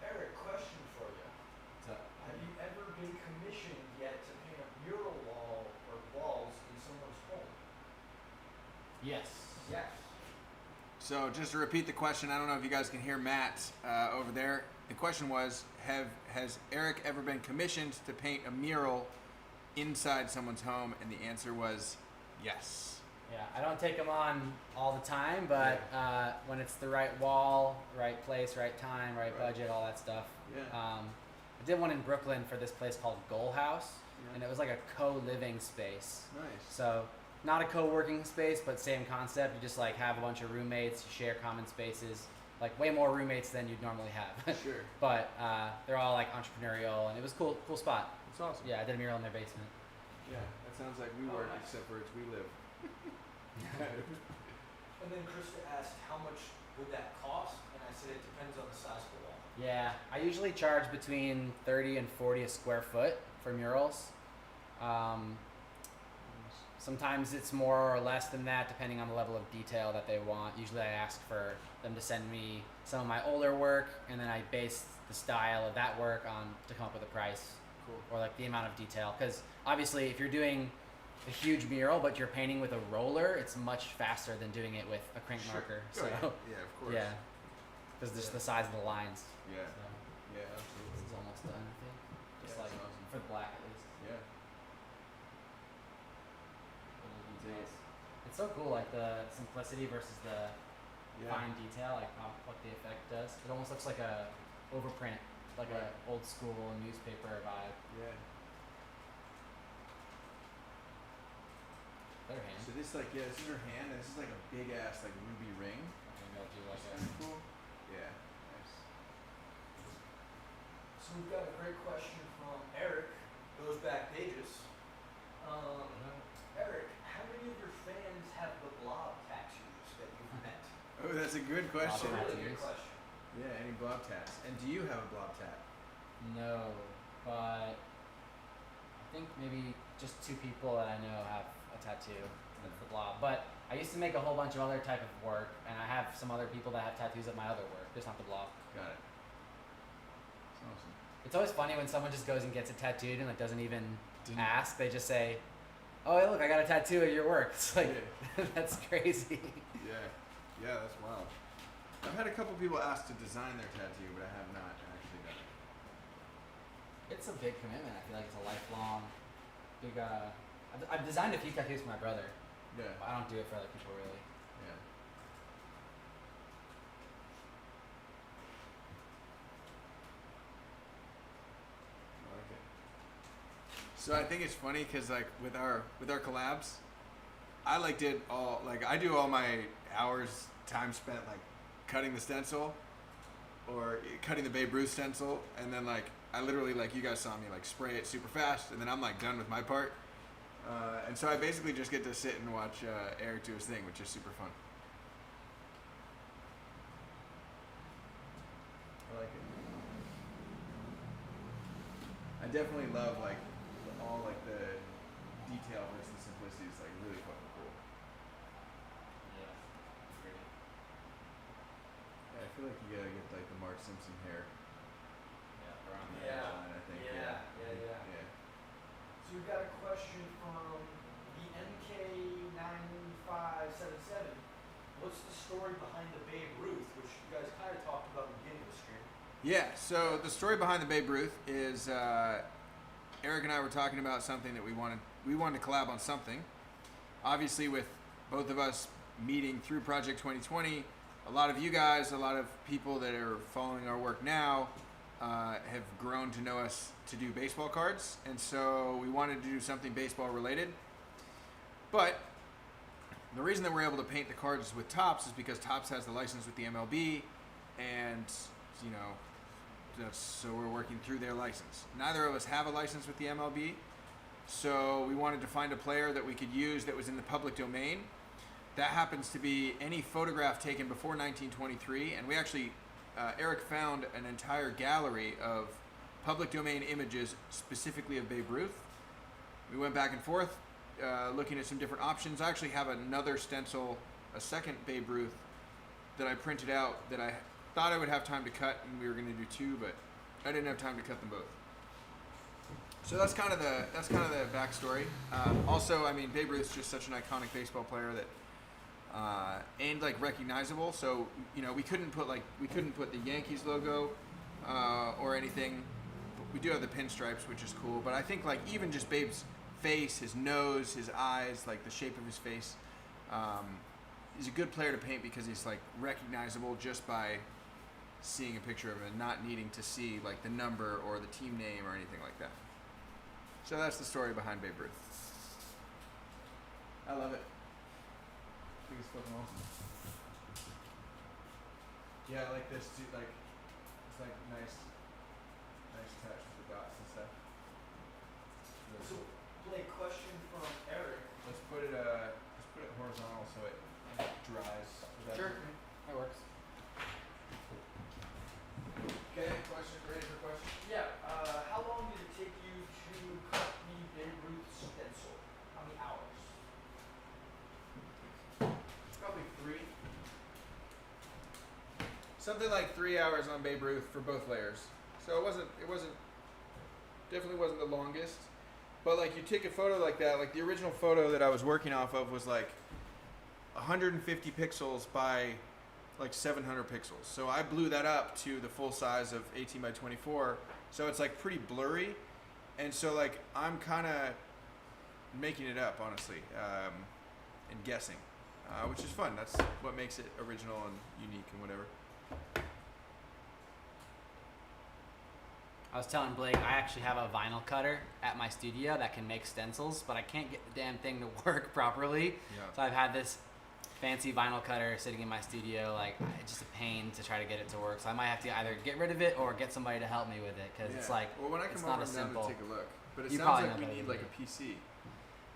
Eric, question for you. What's up? Have you ever been commissioned yet to paint a mural wall or walls in someone's home? Yes. Yes. So just to repeat the question, I don't know if you guys can hear Matt over there. The question was, has Eric ever been commissioned to paint a mural inside someone's home? And the answer was yes. Yeah, I don't take them on all the time, but when it's the right wall, right place, right time, right budget, all that stuff. Yeah. I did one in Brooklyn for this place called Goal House, and it was like a co-living space. Nice. So not a co-working space, but same concept. You just like have a bunch of roommates, you share common spaces, like way more roommates than you'd normally have. Sure. But they're all like entrepreneurial, and it was cool spot. That's awesome. Yeah, I did a mural in their basement. Yeah, that sounds like we work, except for it's we live. And then Krista asked, how much would that cost? And I said, it depends on the size of the wall. Yeah, I usually charge between 30 and 40 a square foot for murals. Sometimes it's more or less than that, depending on the level of detail that they want. Usually I ask for them to send me some of my older work, and then I base the style of that work on to come up with a price. Cool. Or like the amount of detail. Because obviously if you're doing a huge mural, but you're painting with a roller, it's much faster than doing it with a crank marker. Oh, So yeah, of course. yeah, because just the size of the lines. Yeah. So Yeah, this absolutely. is almost done, I think. Just Yeah, like that's awesome. for the black at least. Yeah. Little details. It's so cool, like the simplicity versus the Yeah. fine detail, like what the effect does. It almost looks like a overprint, like Right. a old school newspaper vibe. Yeah. Their hand. So this like this is her hand, and this is like a big ass like ruby ring. Maybe I'll do like That's a. kind of cool. Yeah. Nice. So we've got a great question from Eric. Goes back pages. Eric, how many of your fans have the blob tattoos that you've met? Oh, that's a good question. Blob Really good tattoos. question. Yeah, any blob tats? And do you have a blob tat? No, but I think maybe just 2 people that I know have a tattoo. That's the blob. But I used to make a whole bunch of other type of work, and I have some other people that have tattoos of my other work, just not the blob. Got it. That's awesome. It's always funny when someone just goes and gets it tattooed and like doesn't even ask. They just say, "Oh, hey, look, I got a tattoo of your work." It's like that's crazy. Yeah. Yeah, that's wild. I've had a couple people ask to design their tattoo, but I have not actually done it. It's a big commitment. I feel like it's a lifelong big. I've designed a few tattoos for my brother. Yeah. But I don't do it for other people really. Yeah. I like it. So I think it's funny because like with our collabs, I like did all like I do all my hours time spent like cutting the stencil or cutting the Babe Ruth stencil, and then like I literally like you guys saw me like spray it super fast, and then I'm like done with my part. And so I basically just get to sit and watch Eric do his thing, which is super fun. I like it. I definitely love like all like the detail versus simplicity is like really fucking cool. Yeah. Pretty. Yeah, I feel like you gotta get like the Mark Simpson hair. Yeah. Around on the there. Yeah. hairline, I think. Yeah. Yeah. So we've got a question from the MK9577. What's the story behind the Babe Ruth, which you guys kind of talked about in the beginning of the stream? Yeah, so the story behind the Babe Ruth is Eric and I were talking about something that we wanted to collab on something. Obviously, with both of us meeting through Project 2020, a lot of you guys, a lot of people that are following our work now have grown to know us to do baseball cards, and so we wanted to do something baseball related. But the reason that we're able to paint the cards with Topps is because Topps has the license with the MLB, and you know, so we're working through their license. Neither of us have a license with the MLB, so we wanted to find a player that we could use that was in the public domain. That happens to be any photograph taken before 1923, and we actually, Eric found an entire gallery of public domain images specifically of Babe Ruth. We went back and forth, looking at some different options. I actually have another stencil, a second Babe Ruth, that I printed out that I thought I would have time to cut, and we were going to do 2, but I didn't have time to cut them both. So that's kind of the backstory. Also, I mean, Babe Ruth's just such an iconic baseball player that and like recognizable. So you know, we couldn't put the Yankees logo or anything. We do have the pinstripes, which is cool. But I think like even just Babe's face, his nose, his eyes, like the shape of his face. He's a good player to paint because he's like recognizable just by seeing a picture of him and not needing to see like the number or the team name or anything like that. So that's the story behind Babe Ruth. I love it. I think it's fucking awesome. Yeah, I like this too. Like, it's like nice touch with the dots and stuff. Really So, cool. Blake, question from Eric. Let's put it horizontal so it dries. Is that Sure. okay? That works. Okay, question. Ready for question? Yeah. How long did it take you to cut the Babe Ruth stencil? How many hours? Probably 3. Something like 3 hours on Babe Ruth for both layers. So definitely wasn't the longest. But like you take a photo like that, like the original photo that I was working off of was like 150 pixels by like 700 pixels. So I blew that up to the full size of 18 by 24. So it's like pretty blurry. And so like I'm kind of making it up, honestly, and guessing, which is fun. That's what makes it original and unique and whatever. I was telling Blake I actually have a vinyl cutter at my studio that can make stencils, but I can't get the damn thing to work properly. Yeah. So I've had this fancy vinyl cutter sitting in my studio. Like, it's just a pain to try to get it to work. So I might have to either get rid of it or get somebody to help me with it, because it's like, well, when I it's come not over, a I'm down simple. to take a look. But it You sounds probably like know we better need than like me. a PC.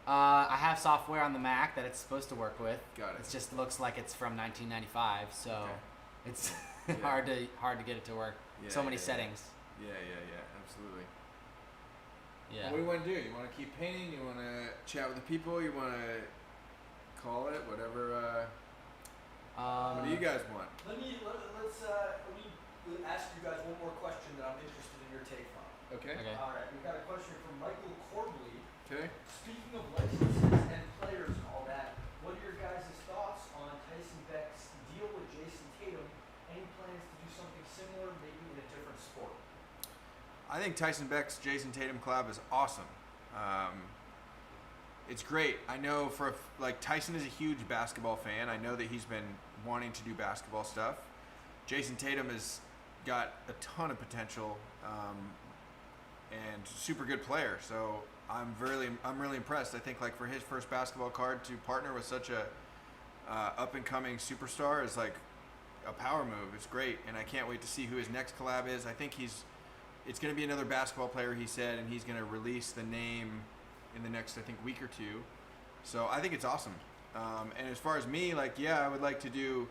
I have software on the Mac that it's supposed to work with. Got it. It just looks like it's from 1995, so Okay. it's Yeah. hard to get it to work. Yeah, So many yeah, settings. Yeah, absolutely. Yeah. What do you want to do? You want to keep painting? You want to chat with the people? You want to call it whatever? What do you guys want? Let's ask you guys one more question that I'm interested in your take on. Okay. Okay. All right, we've got a question from Michael Corbley. Okay. Speaking of licenses and players and all that, what are your guys' thoughts on Tyson Beck's deal with Jason Tatum? Any plans to do something similar, maybe in a different sport? I think Tyson Beck's Jason Tatum collab is awesome. It's great. I know Tyson is a huge basketball fan. I know that he's been wanting to do basketball stuff. Jason Tatum has got a ton of potential and super good player. So I'm really impressed. I think like for his first basketball card to partner with such a up and coming superstar is like a power move. It's great, and I can't wait to see who his next collab is. I think it's going to be another basketball player, he said, and he's going to release the name in the next, I think, week or two. So I think it's awesome. And as far as me, I would like to do,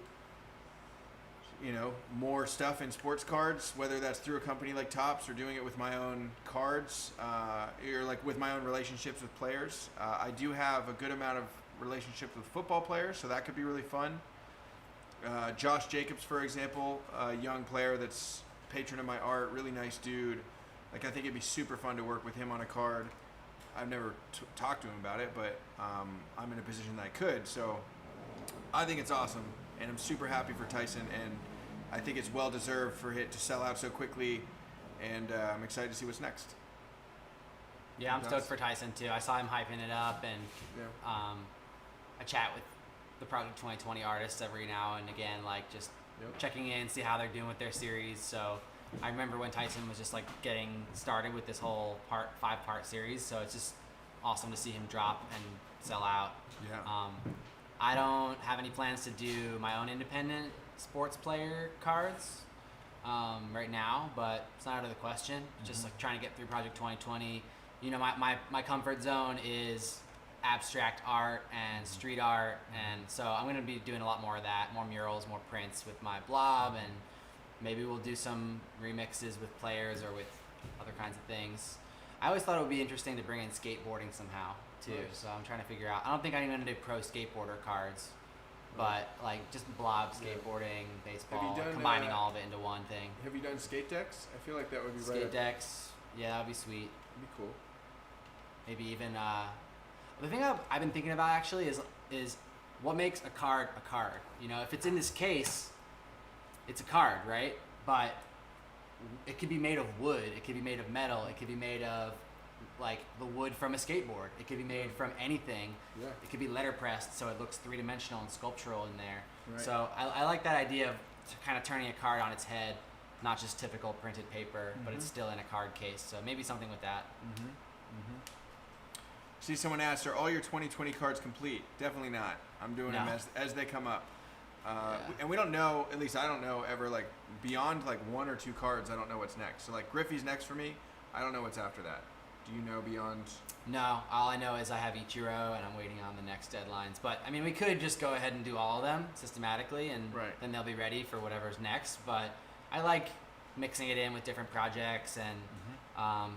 more stuff in sports cards, whether that's through a company like Topps or doing it with my own cards, or like with my own relationships with players. I do have a good amount of relationships with football players, so that could be really fun. Josh Jacobs, for example, a young player that's patron of my art, really nice dude. I think it'd be super fun to work with him on a card. I've never talked to him about it, but I'm in a position that I could. So I think it's awesome, and I'm super happy for Tyson, and I think it's well deserved for it to sell out so quickly, and I'm excited to see what's next. Yeah, I'm stoked for Tyson too. I saw him hyping it up, and I chat with the Project 2020 artists every now and again, just checking in, see how they're doing with their series. So I remember when Tyson was just getting started with this whole 5-part series. So it's just awesome to see him drop and sell out. Yeah. I don't have any plans to do my own independent sports player cards right now, but it's not out of the question. Just trying to get through Project 2020. My comfort zone is abstract art and street art, and so I'm going to be doing a lot more of that, more murals, more prints with my blob, and maybe we'll do some remixes with players or with other kinds of things. I always thought it would be interesting to bring in skateboarding somehow too. Nice. So I'm trying to figure out. I don't think I'm going to do pro skateboarder cards, but just blob skateboarding, baseball, done, combining all of it into one thing. Have you done skate decks? I feel like that would be right. Skate decks, yeah, that would be sweet. That'd be cool. Maybe even the thing I've been thinking about actually is what makes a card a card. If it's in this case, it's a card, right? But it could be made of wood, it could be made of metal, it could be made of the wood from a skateboard, it could be made from anything. Yeah. It could be letterpressed, so it looks three-dimensional and sculptural in there. Right. So I like that idea of kind of turning a card on its head, not just typical printed paper, but it's still in a card case. So maybe something with that. See, someone asked, are all your 2020 cards complete? Definitely not. I'm doing them as they come up. And we don't know, at least I don't know ever, beyond 1 or 2 cards, I don't know what's next. So Griffey's next for me. I don't know what's after that. Do you know beyond? No, all I know is I have Ichiro and I'm waiting on the next deadlines. But I mean, we could just go ahead and do all of them systematically, and then they'll be ready for whatever's next. But I like mixing it in with different projects, and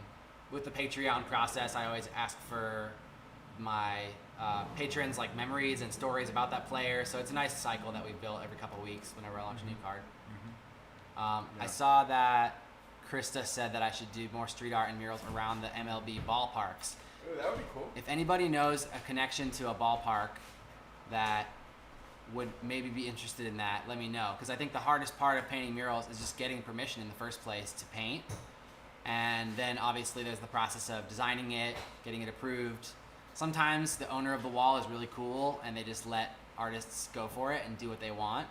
with the Patreon process, I always ask for my patrons memories and stories about that player. So it's a nice cycle that we built every couple of weeks whenever I launch a new card. I saw that Krista said that I should do more street art and murals around the MLB ballparks. Oh, that would be cool. If anybody knows a connection to a ballpark that would maybe be interested in that, let me know. Because I think the hardest part of painting murals is just getting permission in the first place to paint. And then obviously there's the process of designing it, getting it approved. Sometimes the owner of the wall is really cool and they just let artists go for it and do what they want.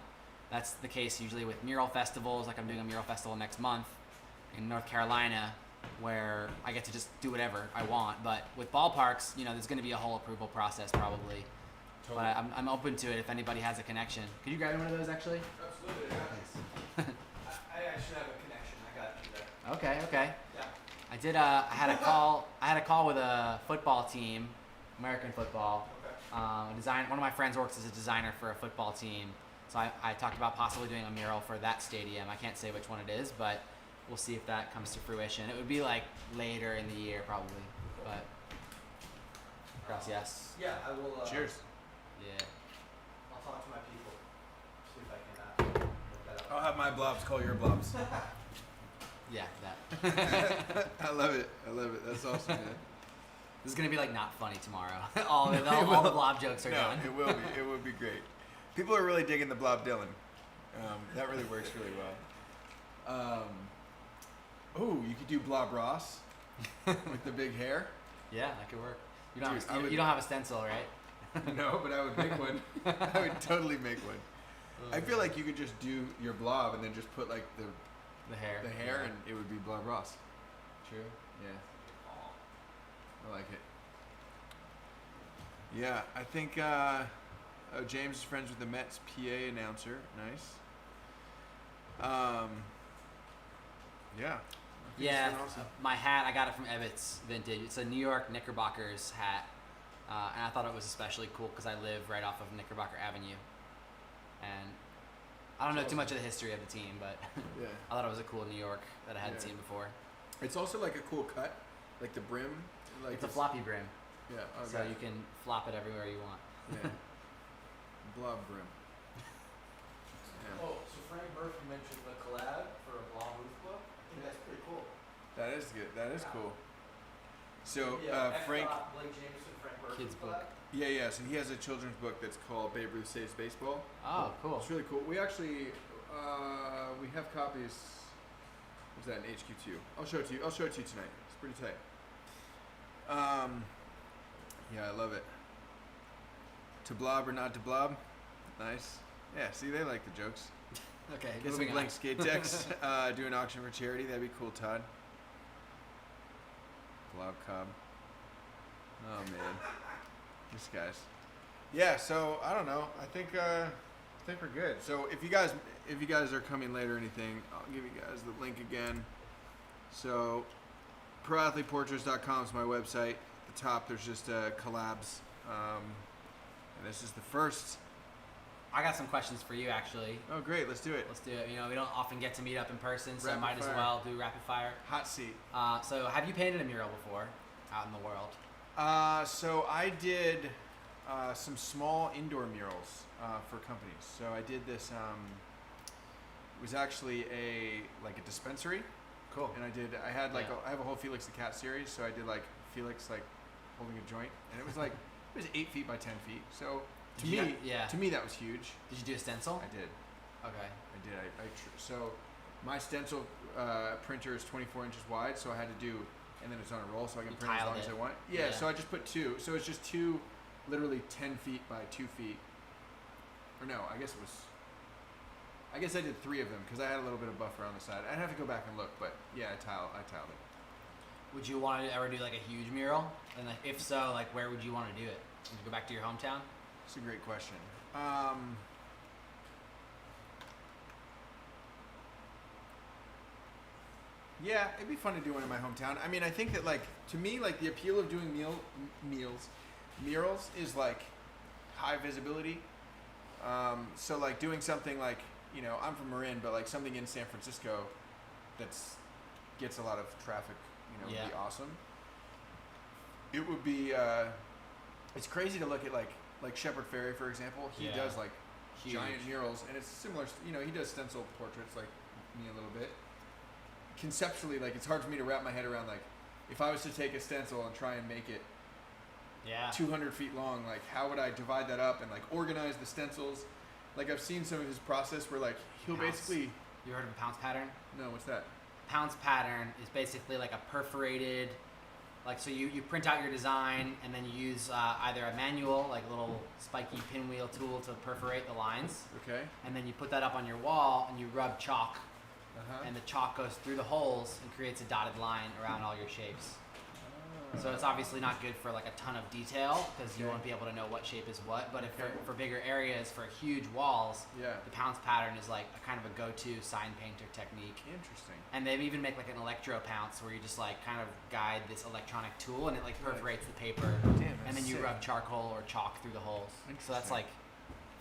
That's the case usually with mural festivals. I'm doing a mural festival next month in North Carolina, where I get to just do whatever I want. But with ballparks, there's going to be a whole approval process probably. Totally. But I'm open to it if anybody has a connection. Could you grab me one of those actually? Absolutely. Thanks. I actually have a connection. I got you there. Okay. Yeah. I did. I had a call with a football team, American football. Okay. One of my friends works as a designer for a football team, so I talked about possibly doing a mural for that stadium. I can't say which one it is, but we'll see if that comes to fruition. It would be like later in the year probably, but gracias. Yeah, I will. Cheers. Yeah. I'll talk to my people. See if I can look that up. I'll have my blobs call your blobs. Yeah, that. I love it. That's awesome, man. This is gonna be like not funny tomorrow. all the blob jokes are done. It will be. It will be great. People are really digging the blob Dylan. That really works really well. You could do blob Ross with the big hair. Yeah, that could work. You Dude, don't have a stencil, right? No, but I would make one. I would totally make one. I feel like you could just do your blob and then just put like The hair. and it would be blob Ross. True. Yeah. I like it. Yeah, I think James is friends with the Mets PA announcer. Nice. Yeah. Yeah, Awesome. my hat, I got it from Ebbets Vintage. It's a New York Knickerbockers hat. And I thought it was especially cool because I live right off of Knickerbocker Avenue. And I don't know too much of the history of the team, but Yeah. I thought it was a cool New York that I hadn't Yeah. seen before. It's also like a cool cut, like the brim. Like It's a floppy brim, Yeah. Oh, so right. you can flop it everywhere you want. Yeah. Blob brim. Yeah. Oh, so Frank Murphy mentioned the collab for a Blob Roof book. I think that's pretty cool. That is good. That is cool. So Frank. Efdot, Blake Jamieson, Frank Murphy Kid's collab. book. Yeah. So he has a children's book that's called Babe Ruth Saves Baseball. Oh, cool. It's really cool. We actually we have copies. What's that in HQ2? I'll show it to you. I'll show it to you tonight. It's pretty tight. Yeah, I love it. To blob or not to blob? Nice. Yeah, see, they like the jokes. Okay, Get some moving on. blank skate decks. Do an auction for charity. That'd be cool, Todd. Blob Cobb. Oh man, these guys. Yeah, so I don't know. I think we're good. So if you guys are coming late or anything, I'll give you guys the link again. So proathleteportraits.com is my website. At the top, there's just collabs, and this is the first. I got some questions for you, actually. Oh, great! Let's do it. Let's do it. We don't often get to meet up in person, so I Rapid might as fire. well do rapid fire. Hot seat. So have you painted a mural before out in the world? So I did some small indoor murals for companies. So I did this. It was actually a dispensary. Cool. And I had Yeah. I have a whole Felix the Cat series. So I did like Felix holding a joint, and it was it was 8 feet by 10 feet. So to Did you me, yeah. to me that was huge. Did you do a stencil? I did. Okay. I did. So my stencil printer is 24 inches wide, so I had to do, and then it's on a roll, so I can You print as tiled long as it. I want. Yeah, Yeah. so I just put 2. So it's just 2, literally 10 feet by 2 feet. Or no, I guess I did 3 of them because I had a little bit of buffer on the side. I'd have to go back and look, but yeah, I tiled it. Would you want to ever do like a huge mural? And if so, where would you want to do it? Would you go back to your hometown? It's a great question. Yeah, it'd be fun to do one in my hometown. I mean, I think that to me, the appeal of doing murals is high visibility. So doing something I'm from Marin, but something in San Francisco gets a lot of traffic, would be Yeah. awesome. It would be it's crazy to look at Shepard Fairey, for example. He Yeah. does Huge. giant murals, and it's similar. He does stencil portraits like me a little bit. Conceptually, it's hard for me to wrap my head around if I was to take a stencil and try and make it Yeah. 200 feet long, how would I divide that up and organize the stencils? I've seen some of his process where he'll Pounce. basically You heard of a pounce pattern? no, what's that? Pounce pattern is basically a perforated, so you print out your design and then you use either a manual, little spiky pinwheel tool to perforate the lines, Okay. and then you put that up on your wall and you rub chalk and the chalk goes through the holes and creates a dotted line around all your shapes. So it's obviously not good for like a ton of detail because you Okay. won't be able to know what shape is what. But if Okay. for bigger areas, for huge walls, Yeah. the pounce pattern is like a kind of a go-to sign painter technique. Interesting. And they've even make like an electro pounce where you just like kind of guide this electronic tool and it like perforates the paper, Damn, and that's then you sick. rub charcoal or chalk through the holes. So that's Interesting. like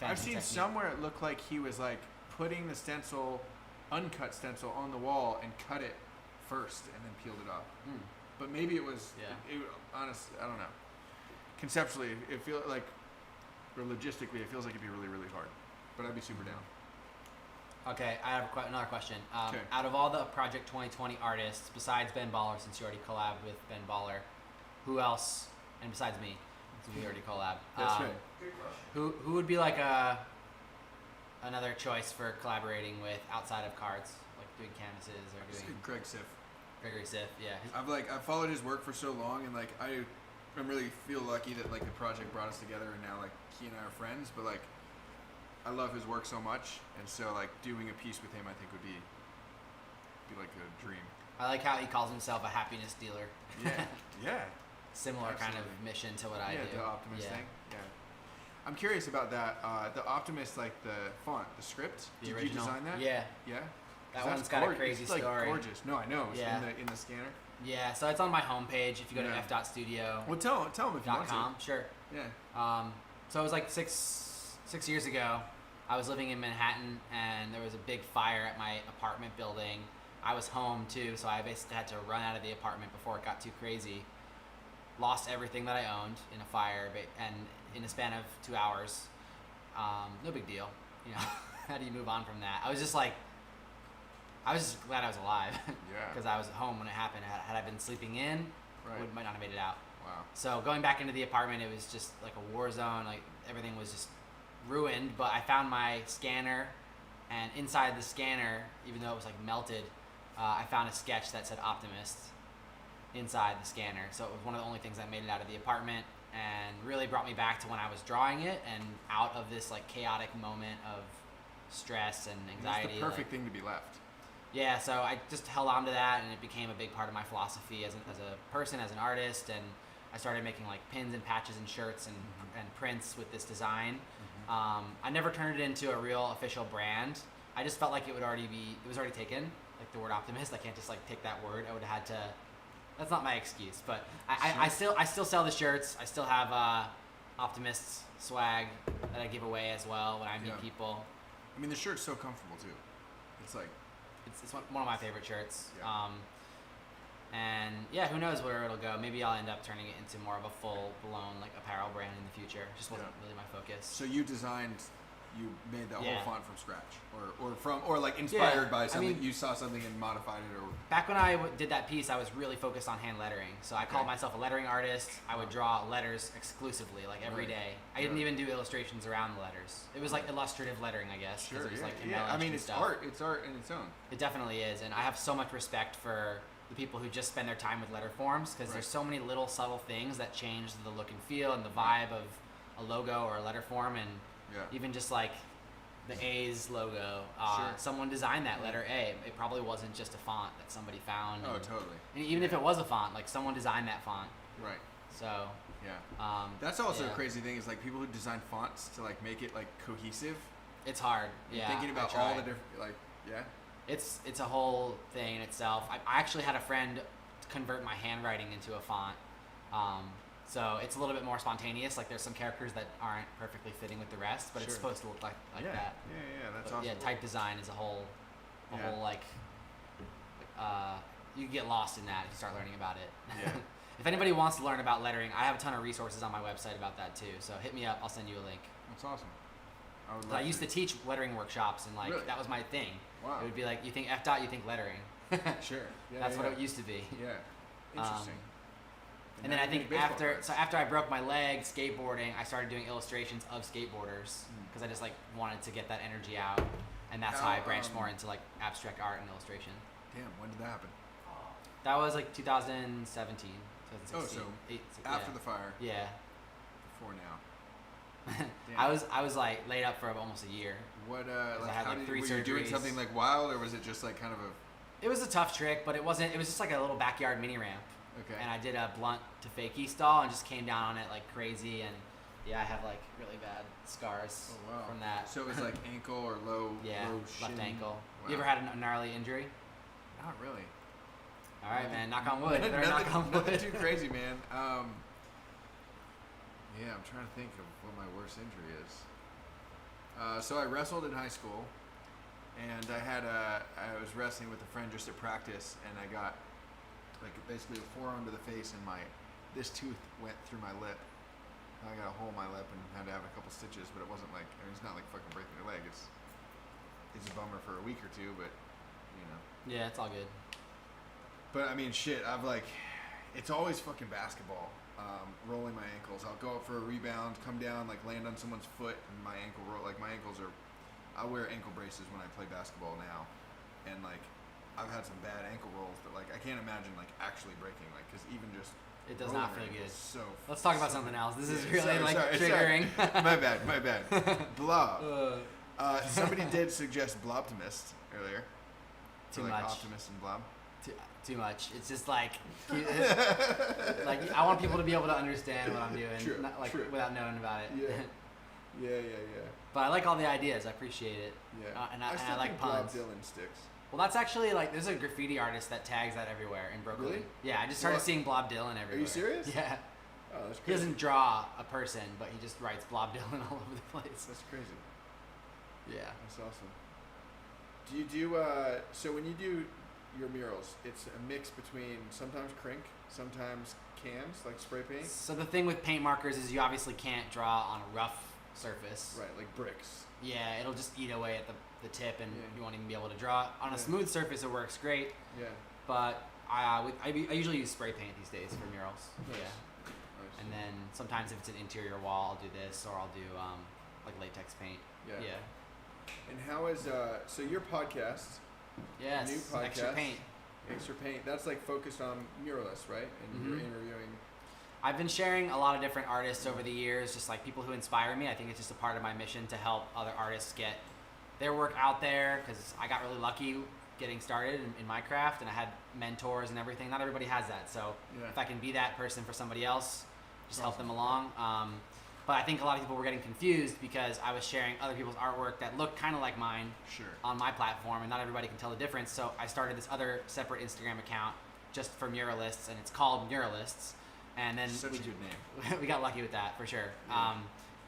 I've fancy seen technique. somewhere it looked like he was like putting the stencil, uncut stencil, on the wall and cut it first and then peeled it off. Hmm. But maybe it was. Yeah. Honestly, I don't know. Conceptually, it feels like, or logistically, it feels like it'd be really, really hard. But I'd be super down. Okay, I have another question. Okay. Out of all the Project 2020 artists, besides Ben Baller, since you already collabed with Ben Baller, who else? And besides me, since we already collabed. That's right. Good question. Who would be like another choice for collaborating with outside of cards, like doing canvases or doing Greg Siff. Gregory Siff? Yeah. I've followed his work for so long, and like I'm really feel lucky that like the project brought us together, and now like he and I are friends. But like I love his work so much, and so like doing a piece with him, I think would be like a dream. I like how he calls himself a happiness dealer. Yeah, yeah, Similar kind of Absolutely. mission to what I yeah. do. The Optimist Yeah. thing. Yeah. I'm curious about that. The Optimist, like the font, the script. The Did original. you design that? Yeah. Yeah. 'Cause That that's one's got a gorgeous. crazy it's like story. gorgeous. No, I know. It's Yeah. in the scanner. Yeah, so it's on my homepage. If you go Yeah. to Efdot Well, tell him if you want Studio.com, sure. to. Yeah. So it was like six years ago. I was living in Manhattan, and there was a big fire at my apartment building. I was home too, so I basically had to run out of the apartment before it got too crazy. Lost everything that I owned in a fire, and in a span of 2 hours. No big deal, you know. How do you move on from that? I was just glad I was alive Yeah. because I was at home when it happened. Had I been sleeping in, Right. might not have made it out. Wow. So going back into the apartment, it was just like a war zone. Like everything was just ruined. But I found my scanner, and inside the scanner, even though it was like melted, I found a sketch that said Optimist inside the scanner. So it was one of the only things that made it out of the apartment, and really brought me back to when I was drawing it and out of this like chaotic moment of stress and anxiety. It's the perfect thing to be left. Yeah, so I just held on to that, and it became a big part of my philosophy as a person, as an artist, and I started making like pins and patches and shirts and prints with this design. I never turned it into a real official brand. I just felt like it was already taken, like the word Optimist. I can't just like take that word. I would have had to. That's not my excuse, but I still sell the shirts. I still have Optimist swag that I give away as well when I meet Yeah. people. I mean, the shirt's so comfortable too. It's like, It's one of my favorite shirts. Yeah. And yeah, who knows where it'll go. Maybe I'll end up turning it into more of a full-blown like apparel brand in the future. Just wasn't really my focus. so you made that Yeah. whole font from scratch, or like inspired Yeah, by I something. mean- You saw something and modified it, or Back when I did that piece, I was really focused on hand lettering. So I called Okay. myself a lettering artist. I would draw letters exclusively, like every Right. day. I didn't Yeah. even do illustrations around the letters. It was like illustrative lettering, I guess. 'cause sure, it was like yeah. I embellished mean, and it's stuff. art. It's art in its own. It definitely is, and I have so much respect for the people who just spend their time with letter forms because Right. there's so many little subtle things that change the look and feel and the vibe of a logo or a letter form, and Yeah. even just like the A's logo. Sure. Someone designed that letter A. It probably wasn't just a font that somebody found. Oh, and- totally. and even if it was a font, like someone designed that font. Right. So Yeah. That's also yeah. a crazy thing is like people who design fonts to like make it like cohesive. it's hard. And Yeah, thinking I about all try. the different like yeah. It's a whole thing in itself. I actually had a friend convert my handwriting into a font. So it's a little bit more spontaneous. Like there's some characters that aren't perfectly fitting with the rest, but it's Sure. supposed to look like yeah. that. Yeah. That's But awesome. yeah, type design is a whole Yeah. like you get lost in that if you start learning about it. Yeah. If anybody wants to learn about lettering, I have a ton of resources on my website about that too. So hit me up. I'll send you a link. That's awesome. I would 'Cause love I used to teach lettering workshops, and like Really? that was my thing. Wow. It would be like, you think Efdot, you think lettering. Sure. Yeah, That's yeah. what it used to be. Yeah. Interesting. And then I now you think make baseball cards. after I broke my leg skateboarding, I started doing illustrations of skateboarders because I just like wanted to get that energy out, and that's how I How, branched more into like abstract art and illustration. Damn, when did that happen? That was like 2017, 2016. Oh, so after the fire, Yeah. before now. I was like laid up for almost a year. What I like had, how like, did, 3 were you doing surgeries. something like wild, or was it just like kind of a It was a tough trick, but it wasn't. It was just like a little backyard mini ramp. okay? And I did a blunt to fakie stall and just came down on it like crazy. And yeah, I have like really bad scars Oh wow. from that. So it was like ankle or low Yeah, low left shin. ankle. Wow. You ever had a gnarly injury? Not really. All right, man. Knock on wood. Better knock on Nothing wood. too crazy, man. Yeah, I'm trying to think of what my worst injury is. So I wrestled in high school, and I was wrestling with a friend just at practice, and I got like basically a forearm to the face, and this tooth went through my lip. I got a hole in my lip and had to have a couple stitches, but it wasn't like, I mean, it's not like fucking breaking your leg. It's a bummer for a week or two, but you know. Yeah, it's all good. But I mean, shit, it's always fucking basketball. Rolling my ankles. I'll go up for a rebound, come down, like land on someone's foot, and my ankle roll. Like my ankles are, I wear ankle braces when I play basketball now, and like I've had some bad ankle rolls that like I can't imagine like actually breaking. Like because even just It does rolling not feel your good. ankles so. Let's talk about so- something else. This is Yeah, really sorry, triggering. my bad. Blob. Somebody did suggest Blobtimist earlier. Too For, like, much. Optimist and Blob. Too much. It's just like, like I want people to be able to understand what I'm doing, True, not, like true. without knowing about it. Yeah. But I like all the ideas. I appreciate it. Yeah. And I still like think Blob puns. Dylan sticks. Well, that's actually like there's a graffiti artist that tags that everywhere in Brooklyn. Really? Yeah, I just started What? seeing Blob Dylan everywhere. Are you serious? Yeah. Oh, that's He crazy. doesn't draw a person, but he just writes Blob Dylan all over the place. That's crazy. Yeah. That's awesome. Do you do so when you do your murals, it's a mix between sometimes crink, sometimes cans, like spray paint? So the thing with paint markers is you obviously can't draw on a rough surface. Right, like bricks. Yeah, it'll just eat away at the tip, and Yeah. you won't even be able to draw. On a Yeah. smooth surface, it works great. Yeah. But I usually use spray paint these days for murals. Nice. Yeah. Nice. And then sometimes if it's an interior wall, I'll do this, or I'll do like latex paint. Yeah. Yeah. And how is so your podcast, Yes. New Extra podcast. paint. Extra Paint, that's like focused on muralists, right? And you're Mhm. interviewing. I've been sharing a lot of different artists over the years, just like people who inspire me. I think it's just a part of my mission to help other artists get their work out there, because I got really lucky getting started in my craft, and I had mentors and everything. Not everybody has that, so Yeah. if I can be that person for somebody else, just help Awesome. them along. But I think a lot of people were getting confused because I was sharing other people's artwork that looked kind of like mine Sure. on my platform, and not everybody can tell the difference. So I started this other separate Instagram account just for muralists, and it's called Muralists. And then Such we, a good name. we got lucky with that for sure. Yeah.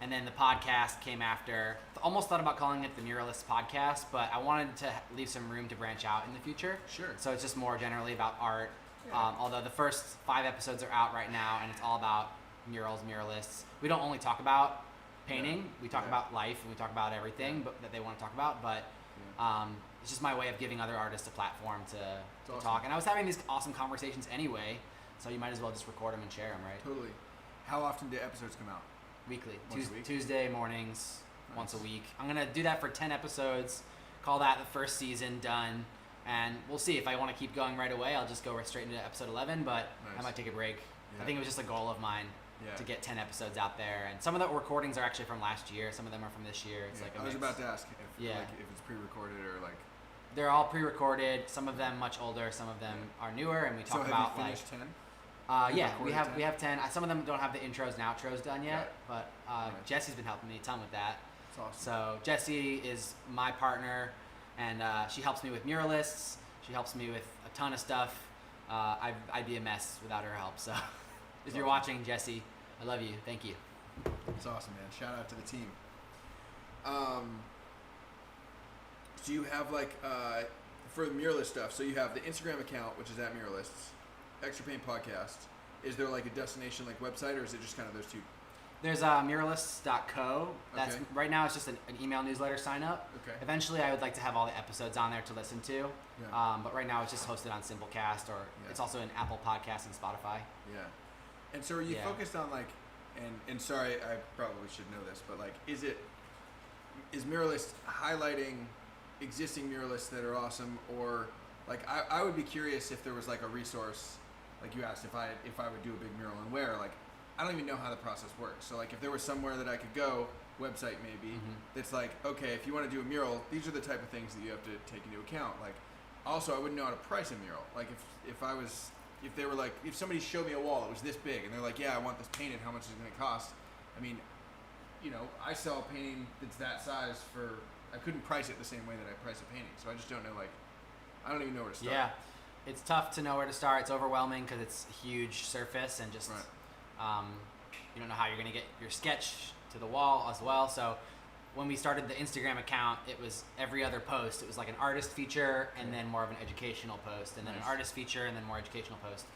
And then the podcast came after. Almost thought about calling it the Muralists Podcast, but I wanted to leave some room to branch out in the future. Sure. So it's just more generally about art. Yeah. Although the first 5 episodes are out right now, and it's all about murals, muralists. We don't only talk about painting. Yeah. We talk Yeah. about life, and we talk about everything but that they want to talk about. But Yeah. it's just my way of giving other artists a platform to awesome. talk. And I was having these awesome conversations anyway, so you might as well just record them and share them, right? Totally. How often do episodes come out? Weekly. Once a week? Tuesday mornings, once a Nice. week. I'm going to do that for 10 episodes, call that the first season done, and we'll see. If I want to keep going right away, I'll just go right straight into episode 11, but I Nice. might take a break. Yeah. I think it was just a goal of mine Yeah. to get 10 episodes out there. And some of the recordings are actually from last year, some of them are from this year. It's Yeah. like a I was mix. about to ask if Yeah. like if it's pre-recorded or like. They're all pre-recorded, some of them much older, some of them are newer, and we So talk have about you like finished 10? yeah, recorded we have 10? we have 10. Some of them don't have the intros and outros done yet, Got it. but Nice. Jesse's been helping me a ton with that. It's awesome. So Jessie is my partner, and she helps me with muralists. She helps me with a ton of stuff. I'd be a mess without her help. So if you're awesome. watching, Jessie, I love you. Thank you. It's awesome, man. Shout out to the team. Do you have like for the muralist stuff? So you have the Instagram account, which is at Muralists, Extra Paint Podcast. Is there like a destination like website, or is it just kind of those two? There's muralists.co. That's Okay. right now. It's just an email newsletter sign up. Okay. Eventually, I would like to have all the episodes on there to listen to. Yeah. But right now, it's just hosted on Simplecast, or Yeah. it's also in Apple Podcasts and Spotify. Yeah. And so are you Yeah. focused on like, and sorry, I probably should know this, but like, is Muralist highlighting existing muralists that are awesome, or like I would be curious if there was like a resource, like you asked if I would do a big mural and where, like I don't even know how the process works. So like if there was somewhere that I could go, website maybe, that's like, okay, if you want to do a mural, these are the type of things that you have to take into account. Like, also I wouldn't know how to price a mural. Like if they were like, if somebody showed me a wall that was this big and they're like, yeah, I want this painted, how much is it going to cost? I mean, you know, I sell a painting that's that size for, I couldn't price it the same way that I price a painting. So I just don't know, like, I don't even know where to start. Yeah, it's tough to know where to start. It's overwhelming because it's a huge surface and just you don't know how you're going to get your sketch to the wall as well. So when we started the Instagram account, it was every other post. It was like an artist feature and then more of an educational post, and then an artist feature and then more educational post.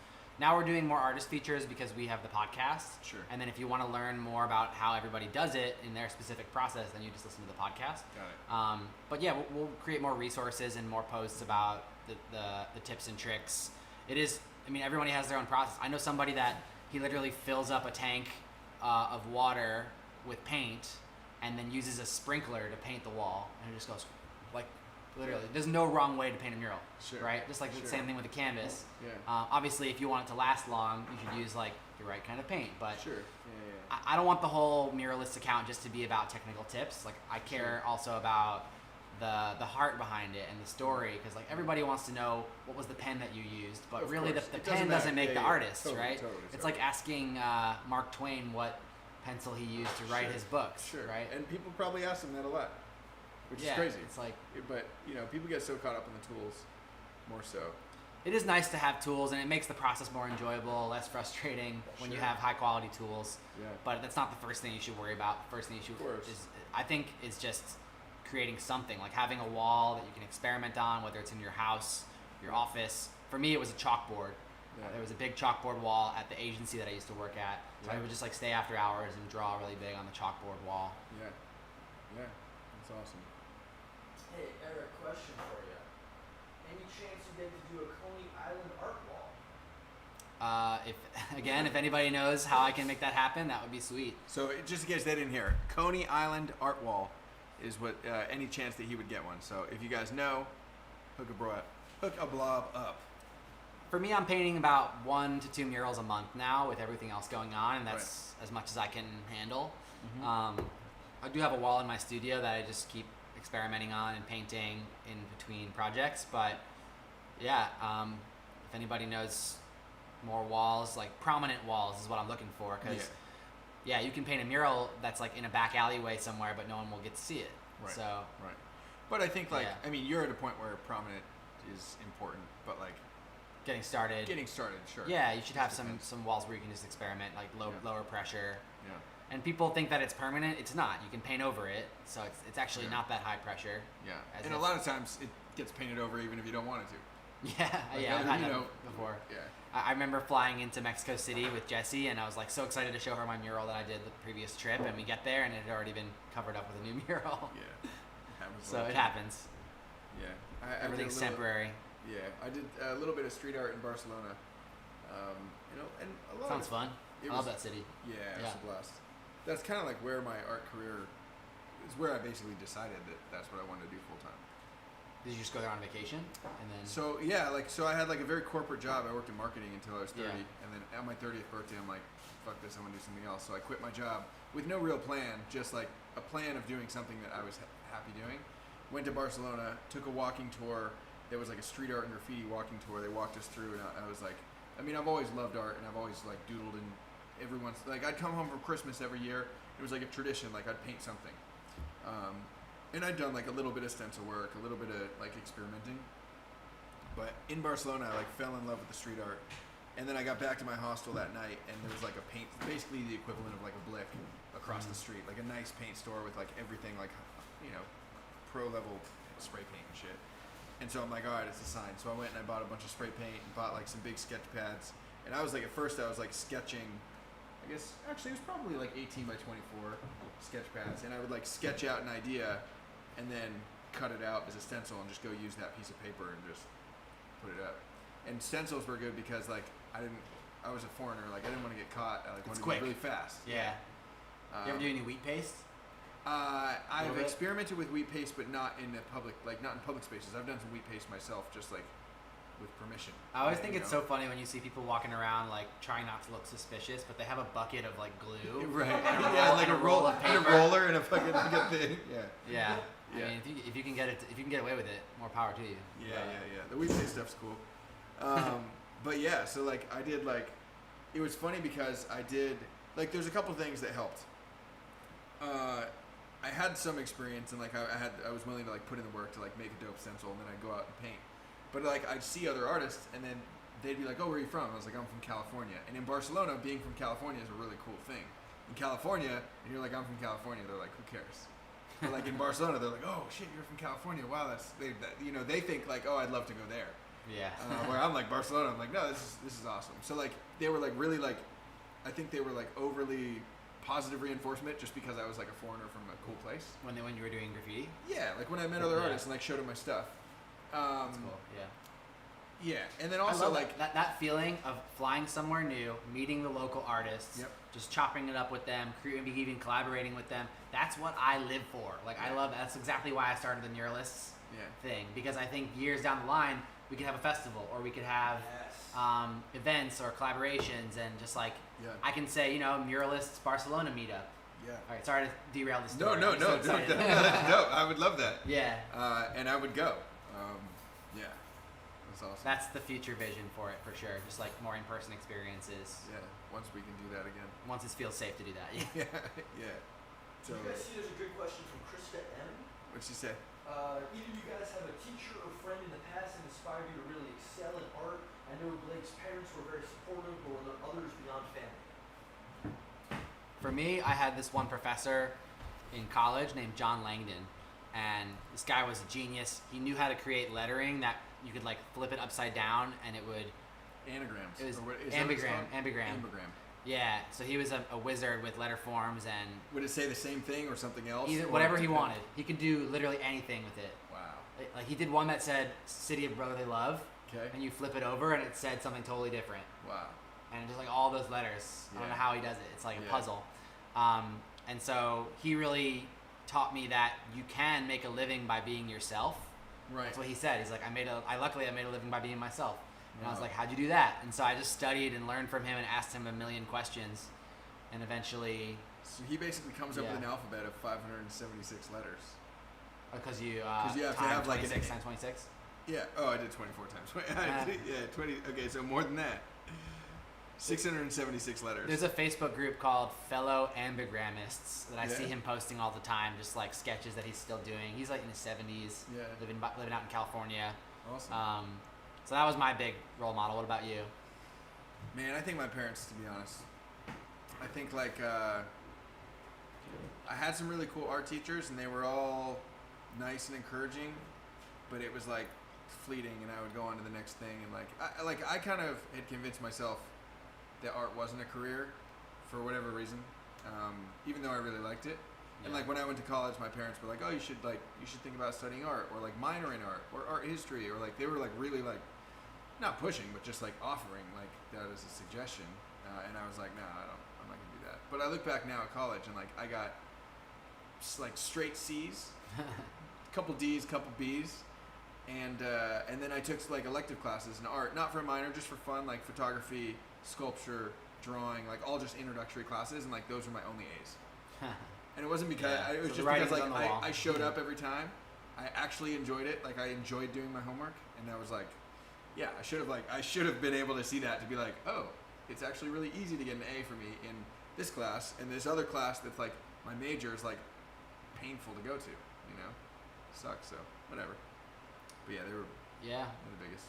Now we're doing more artist features because we have the podcast. Sure. And then if you want to learn more about how everybody does it in their specific process, then you just listen to the podcast. Got it. But yeah, we'll create more resources and more posts about the tips and tricks. It is, I mean, everybody has their own process. I know somebody that he literally fills up a tank of water with paint and then uses a sprinkler to paint the wall, and it just goes like literally. There's no wrong way to paint a mural, Sure. right? Just like the same thing with the canvas. Yeah. Obviously, if you want it to last long, you should use like the right kind of paint. But Sure. Yeah. I don't want the whole muralist account just to be about technical tips. Like I care also about the heart behind it and the story, because like everybody wants to know what was the pen that you used, but Of really the course. It pen doesn't make the artist, Totally, right? totally. It's like asking Mark Twain what pencil he used to write his books, Sure. right? And people probably ask them that a lot, which Yeah, is crazy. it's like But you know, people get so caught up in the tools, more so. it is nice to have tools, and it makes the process more enjoyable, less frustrating when you Sure. have high quality tools. Yeah. But that's not the first thing you should worry about. The first thing you should Of course. I think is just creating something, like having a wall that you can experiment on, whether it's in your house, your office. For me, it was a chalkboard. Yeah. There was a big chalkboard wall at the agency that I used to work at. So I Yeah. would just like stay after hours and draw really big on the chalkboard wall. Yeah. That's awesome. Hey, Eric, question for you. Any chance you get to do a Coney Island art wall? If anybody knows how I can make that happen, that would be sweet. So just in case they didn't hear, Coney Island art wall is what any chance that he would get one. So if you guys know, hook a blob up. For me, I'm painting about 1 to 2 murals a month now with everything else going on, and that's as much as I can handle. I do have a wall in my studio that I just keep experimenting on and painting in between projects. But yeah, if anybody knows more walls, like prominent walls is what I'm looking for, because yeah, you can paint a mural that's like in a back alleyway somewhere, but no one will get to see it. Right. So Right. But I think Yeah. I mean, you're at a point where prominent is important, but like getting started. getting started, sure. Yeah, you should have Just depends. some walls where you can just experiment, like lower pressure. Yeah. And people think that it's permanent. It's not. You can paint over it, so it's actually Yeah. not that high pressure. Yeah. As And a if- lot of times it gets painted over even if you don't want it to. Yeah, Like, yeah, I've you had that know, before. Yeah. I remember flying into Mexico City with Jessie, and I was like so excited to show her my mural that I did the previous trip, and we get there, and it had already been covered up with a new mural. Yeah. It happens So all the it time. happens. Yeah. I did Everything's a little- temporary. Yeah, I did a little bit of street art in Barcelona. You know, and a lot Sounds of fun. it I love was- that city. Yeah, it Yeah. was a blast. That's kind of like where my art career is, where I basically decided that that's what I wanted to do full time. Did you just go there on vacation, and then? So yeah, so I had like a very corporate job. I worked in marketing until I was 30, Yeah. and then at my 30th birthday, I'm like, fuck this, I want to do something else. So I quit my job with no real plan, just like a plan of doing something that I was happy doing. Went to Barcelona, took a walking tour. There was like a street art and graffiti walking tour. They walked us through, and I was like, I mean, I've always loved art, and I've always like doodled, and every once, like I'd come home from Christmas every year. It was like a tradition, like I'd paint something. And I'd done like a little bit of stencil work, a little bit of like experimenting. But in Barcelona, I like fell in love with the street art. And then I got back to my hostel that night, and there was like a paint, basically the equivalent of like a Blick across the street, like a nice paint store with like everything, like, you know, pro level spray paint and shit. And so I'm like, all right, it's a sign. So I went and I bought a bunch of spray paint and bought like some big sketch pads. And I was like, at first I was like sketching, I guess, actually it was probably like 18 by 24 sketch pads. And I would like sketch out an idea and then cut it out as a stencil and just go use that piece of paper and just put it up. And stencils were good because like I was a foreigner, like I didn't want to get caught. I like wanted to quick. be really fast. Yeah. You ever do any wheat paste? I've bit? experimented with wheat paste, but not in public spaces. I've done some wheat paste myself, just like with permission. I always You think it's know? so funny when you see people walking around like trying not to look suspicious, but they have a bucket of like glue. Right. And a Yeah, roll- like and a roll of and a paper. roller and a fucking like a thing. Yeah. Yeah. Yeah. I mean, if you can get it, if you can get away with it, more power to you. Yeah. The weekday stuff's cool. But yeah, so like I did like, it was funny because I did like there's a couple things that helped. I had some experience and like I was willing to like put in the work to like make a dope stencil and then I'd go out and paint. But like I'd see other artists and then they'd be like, "Oh, where are you from?" I was like, "I'm from California." And in Barcelona, being from California is a really cool thing. In California, and you're like, "I'm from California," they're like, "Who cares?" But like in Barcelona, they're like, "Oh shit, you're from California. Wow, they think like, oh, I'd love to go there." Yeah. Where I'm like Barcelona, I'm like, no, this is awesome. So like they were like really like, I think they were like overly positive reinforcement just because I was like a foreigner from a cool place. when you were doing graffiti. Yeah, like when I met other Yeah. artists and like showed them my stuff. That's cool. Yeah. Yeah, and then I also love like that feeling of flying somewhere new, meeting the local artists, Yep. just chopping it up with them, maybe even collaborating with them. That's what I live for. Like I love. That's exactly why I started the Muralists yeah, thing, because I think years down the line we could have a festival or we could have Yes. events or collaborations, and just like yeah, I can say, Muralists Barcelona meetup. yeah. All right, sorry to derail the No, story. no, I'm no, so no, excited. that's dope. I would love that. Yeah, And I would go. Yeah, that's awesome. that's the future vision for it for sure. Just like more in-person experiences. Yeah, once we can do that again. Once it feels safe to do that. Yeah, yeah. Do So, you guys see there's a good question from Krista M? what'd she say? Either you guys have a teacher or friend in the past that inspired you to really excel in art. I know Blake's parents were very supportive, but were there others beyond family? For me, I had this one professor in college named John Langdon, and this guy was a genius. He knew how to create lettering that you could like flip it upside down and it would. Anagrams. It was Or what- is that what it's ambigram. called? Ambigram. Ambigram. Yeah, so he was a wizard with letter forms and Would it say the same thing or something else? either Or whatever it he depend- wanted. He could do literally anything with it. Wow. Like he did one that said "City of Brotherly Love," Okay. and you flip it over and it said something totally different. Wow. And just like all those letters. I don't know Yeah. how he does it. It's like a Yeah. puzzle. And so he really taught me that you can make a living by being yourself. Right. That's what he said. He's like, luckily I made a living by being myself. And I was Wow. like, how'd you do that? And so I just studied and learned from him and asked him a million questions, and eventually, So he basically comes up with Yeah. an alphabet of 576 letters. because you you have to time have, like, an 26 times 26. Yeah. Oh, I did 24 times. Yeah, 20. Okay, so more than that. 676 letters. There's a Facebook group called Fellow Ambigrammists that I see Yeah. him posting all the time, just like sketches that he's still doing. He's like in his 70s, Yeah. living out in California. Awesome. So that was my big role model. What about you? Man, I think my parents, to be honest. I think like I had some really cool art teachers, and they were all nice and encouraging, but it was like fleeting, and I would go on to the next thing, and I kind of had convinced myself that art wasn't a career for whatever reason, even though I really liked it. And Yeah. like when I went to college, my parents were like, "Oh, you should think about studying art, or like minor in art, or art history," or like they were like really like not pushing, but just like offering like that as a suggestion. And I was like, "No, I'm not gonna do that." But I look back now at college, and like I got like straight C's, couple D's, couple B's, and then I took like elective classes in art, not for a minor, just for fun, like photography, sculpture, drawing, like all just introductory classes, and like those were my only A's. And it wasn't because Yeah. it was So the just writing's because like on the wall. I showed up every time. I actually enjoyed it. Like I enjoyed doing my homework, and I was like, yeah, I should have been able to see that to be like, oh, it's actually really easy to get an A for me in this class, and this other class that's like my major is like painful to go to, sucks. So whatever. But yeah, they were Yeah. the biggest.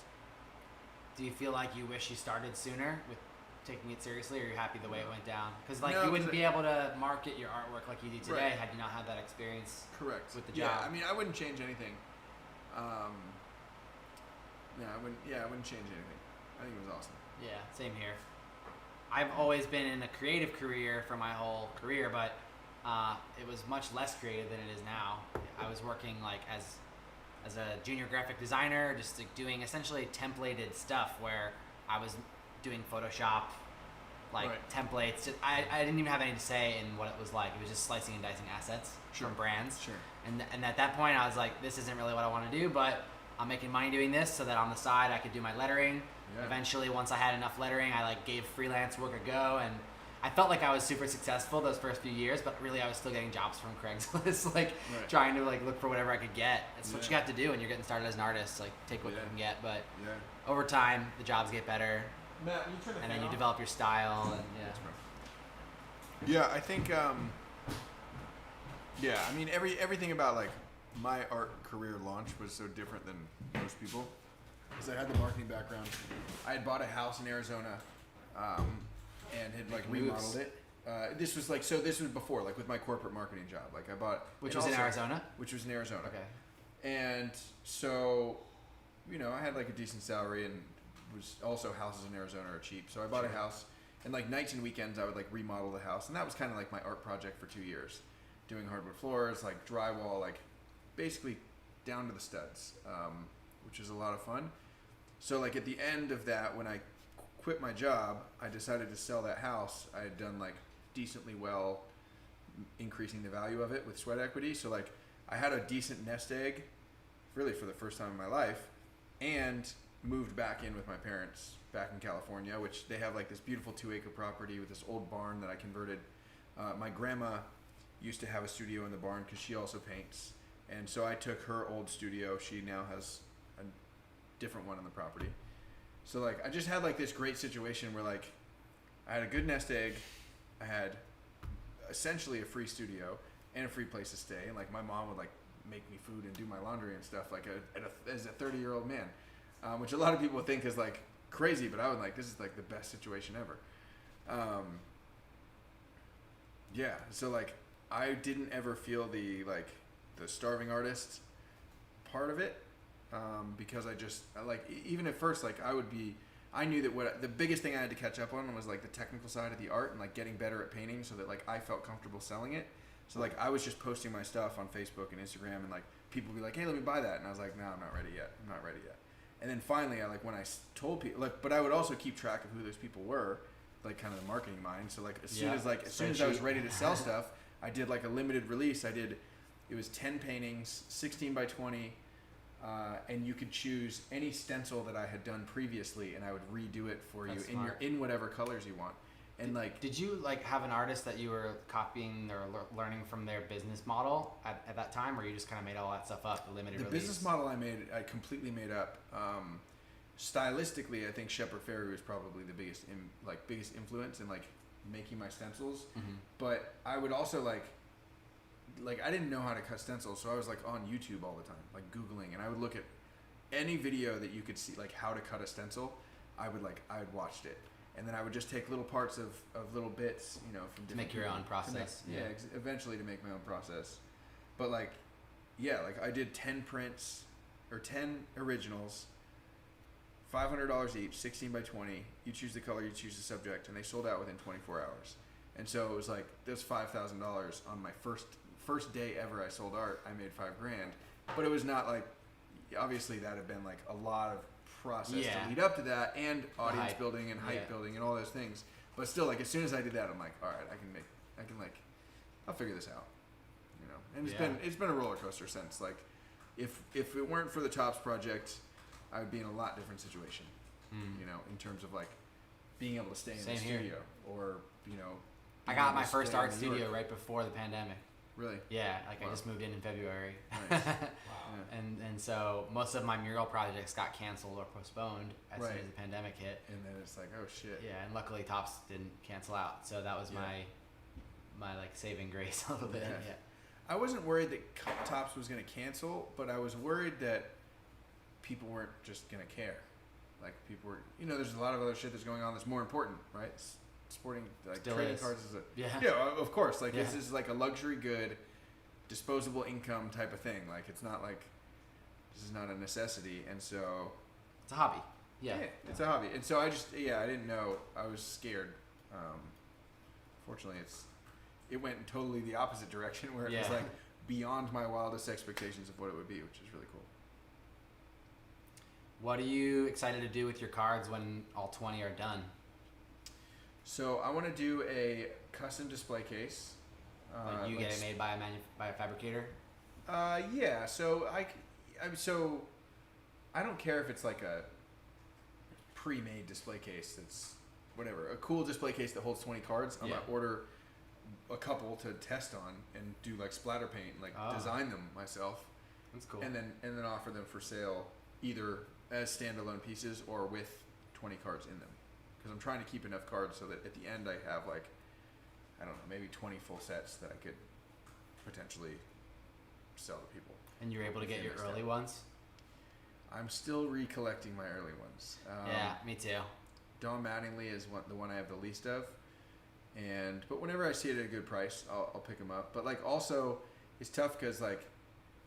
Do you feel like you wish you started sooner with taking it seriously, or you're happy the way it went down? Because like No, you wouldn't 'cause be able to market your artwork like you do today Right. had you not had that experience. Correct. With the Yeah, job. I mean, I wouldn't change anything. I wouldn't change anything. I think it was awesome. Yeah, same here. I've always been in a creative career for my whole career, but it was much less creative than it is now. I was working like as a junior graphic designer, just like doing essentially templated stuff where I was doing Photoshop, like Right. templates. I didn't even have anything to say in what it was like. It was just slicing and dicing assets Sure. from brands. Sure. And at that point, I was like, this isn't really what I want to do, but I'm making money doing this, so that on the side I could do my lettering. Yeah. Eventually, once I had enough lettering, I like gave freelance work a go, and I felt like I was super successful those first few years, but really I was still getting jobs from Craigslist, like Right. trying to like look for whatever I could get. That's what Yeah. you have to do when you're getting started as an artist, like take what Yeah. you can get. But Yeah. over time, the jobs get better, Matt, you turn the and fan then you off? develop your style, and Yeah, I think. Yeah, I mean everything about like my art career launch was so different than most people, because I had the marketing background. I had bought a house in Arizona, and had like Moves. remodeled it. This was like this was before, like with my corporate marketing job. Like I bought, which and was in also- Arizona. which was in Arizona. Okay. And so, I had like a decent salary, and was also houses in Arizona are cheap. So I bought a house, and like nights and weekends I would like remodel the house, and that was kind of like my art project for 2 years, doing hardwood floors, like drywall, like basically down to the studs, which is a lot of fun. So like at the end of that, when I quit my job, I decided to sell that house. I had done like decently well, increasing the value of it with sweat equity. So like I had a decent nest egg, really for the first time in my life, and moved back in with my parents back in California, which they have like this beautiful 2-acre property with this old barn that I converted. My grandma used to have a studio in the barn because she also paints, and so I took her old studio. She now has a different one on the property. So like I just had like this great situation where like I had a good nest egg, I had essentially a free studio and a free place to stay, and like my mom would like make me food and do my laundry and stuff like as a 30-year-old man, which a lot of people think is like crazy, but I would like, this is like the best situation ever. Yeah, so like I didn't ever feel the starving artist part of it, because I just like, even at first, like I knew that the biggest thing I had to catch up on was like the technical side of the art and like getting better at painting, so that like I felt comfortable selling it. So like I was just posting my stuff on Facebook and Instagram, and like people would be like, hey, let me buy that, and I was like, no, I'm not ready yet. And then finally, when I told people, like, but I would also keep track of who those people were, like kind of the marketing mind. So like as soon as I was ready to sell stuff, I did like a limited release. It was 10 paintings, 16 by 20, and you could choose any stencil that I had done previously, and I would redo it for That's you smart. in whatever colors you want. And like, Did you like have an artist that you were copying or learning from their business model at that time, or you just kind of made all that stuff up, the limited the release? business model I completely made up. Stylistically, I think Shepard Fairey was probably the biggest influence in like making my stencils. Mm-hmm. But I would also like I didn't know how to cut stencils, so I was like on YouTube all the time, like Googling, and I would look at any video that you could see, like how to cut a stencil. I had watched it, and then I would just take little parts of little bits, from To different make your people own process. eventually to make my own process. But like I did 10 prints or 10 originals, $500 each, 16 by 20. You choose the color, you choose the subject, and they sold out within 24 hours. And so it was like, there's $5,000 on my first day ever I sold art. I made $5,000, but it was not like, obviously that had been like a lot of process to lead up to that, and audience building and hype building and all those things. But still, like as soon as I did that, I'm like, all right, I'll figure this out, And it's been a roller coaster since. Like, if it weren't for the Tops project, I would be in a lot different situation, in terms of like being able to stay in the studio, or I got my first art studio right before the pandemic. Really? Yeah, like I just moved in February. Nice. And so most of my mural projects got canceled or postponed as soon as the pandemic hit. And then it's like, oh shit. Yeah, and luckily Tops didn't cancel out, so that was my like saving grace a little bit. Yeah. I wasn't worried that Tops was going to cancel, but I was worried that people weren't just going to care. Like people were, there's a lot of other shit that's going on that's more important, right? Sporting, like Still trading is. cards is of course. Like this is like a luxury good, disposable income type of thing. Like it's not like, this is not a necessity, and so It's a hobby. Yeah, it's a hobby, and so I didn't know. I was scared. Fortunately, it went in totally the opposite direction, where it was like beyond my wildest expectations of what it would be, which is really cool. What are you excited to do with your cards when all 20 are done? So I want to do a custom display case. Like you get it made by a fabricator? Yeah. So I don't care if it's like a pre-made display case that's whatever, a cool display case that holds 20 cards. I'm gonna order a couple to test on and do like splatter paint, like design them myself. That's cool. And then offer them for sale either as standalone pieces or with 20 cards in them. Because I'm trying to keep enough cards so that at the end I have like, I don't know, maybe 20 full sets that I could potentially sell to people. And you're able to get your early ones? I'm still recollecting my early ones. Yeah, me too. Don Mattingly is the one I have the least of. But whenever I see it at a good price, I'll pick them up. But like also, it's tough because like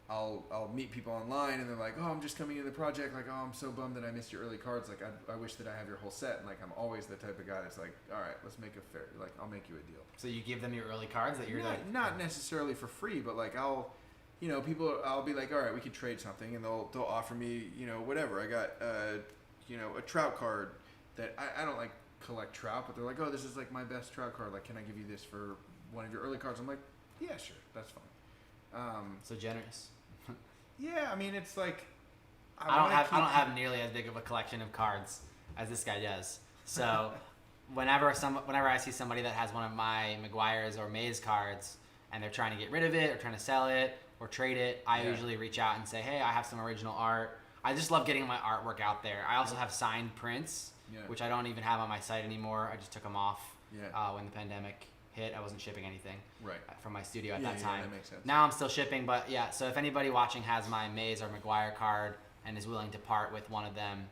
I'll meet people online and they're like, oh, I'm just coming into the project. Like, oh, I'm so bummed that I missed your early cards. Like, I wish that I have your whole set. And like, I'm always the type of guy that's like, all right, let's make a fair. Like, I'll make you a deal. So you give them your early cards that you're not necessarily for free, but like I'll be like, all right, we could trade something, and they'll offer me, whatever. I got a Trout card that I don't like collect Trout, but they're like, oh, this is like my best Trout card. Like, can I give you this for one of your early cards? I'm like, yeah, sure, that's fine. So generous. Yeah, I mean, it's like I don't have nearly as big of a collection of cards as this guy does. So whenever I see somebody that has one of my McGuire's or Mays cards and they're trying to get rid of it or trying to sell it or trade it, I usually reach out and say, hey, I have some original art. I just love getting my artwork out there. I also have signed prints, which I don't even have on my site anymore. I just took them off when the pandemic hit. I wasn't shipping anything from my studio at that time. Yeah, that makes sense. Now I'm still shipping, but yeah, so if anybody watching has my Mays or McGuire card and is willing to part with one of them,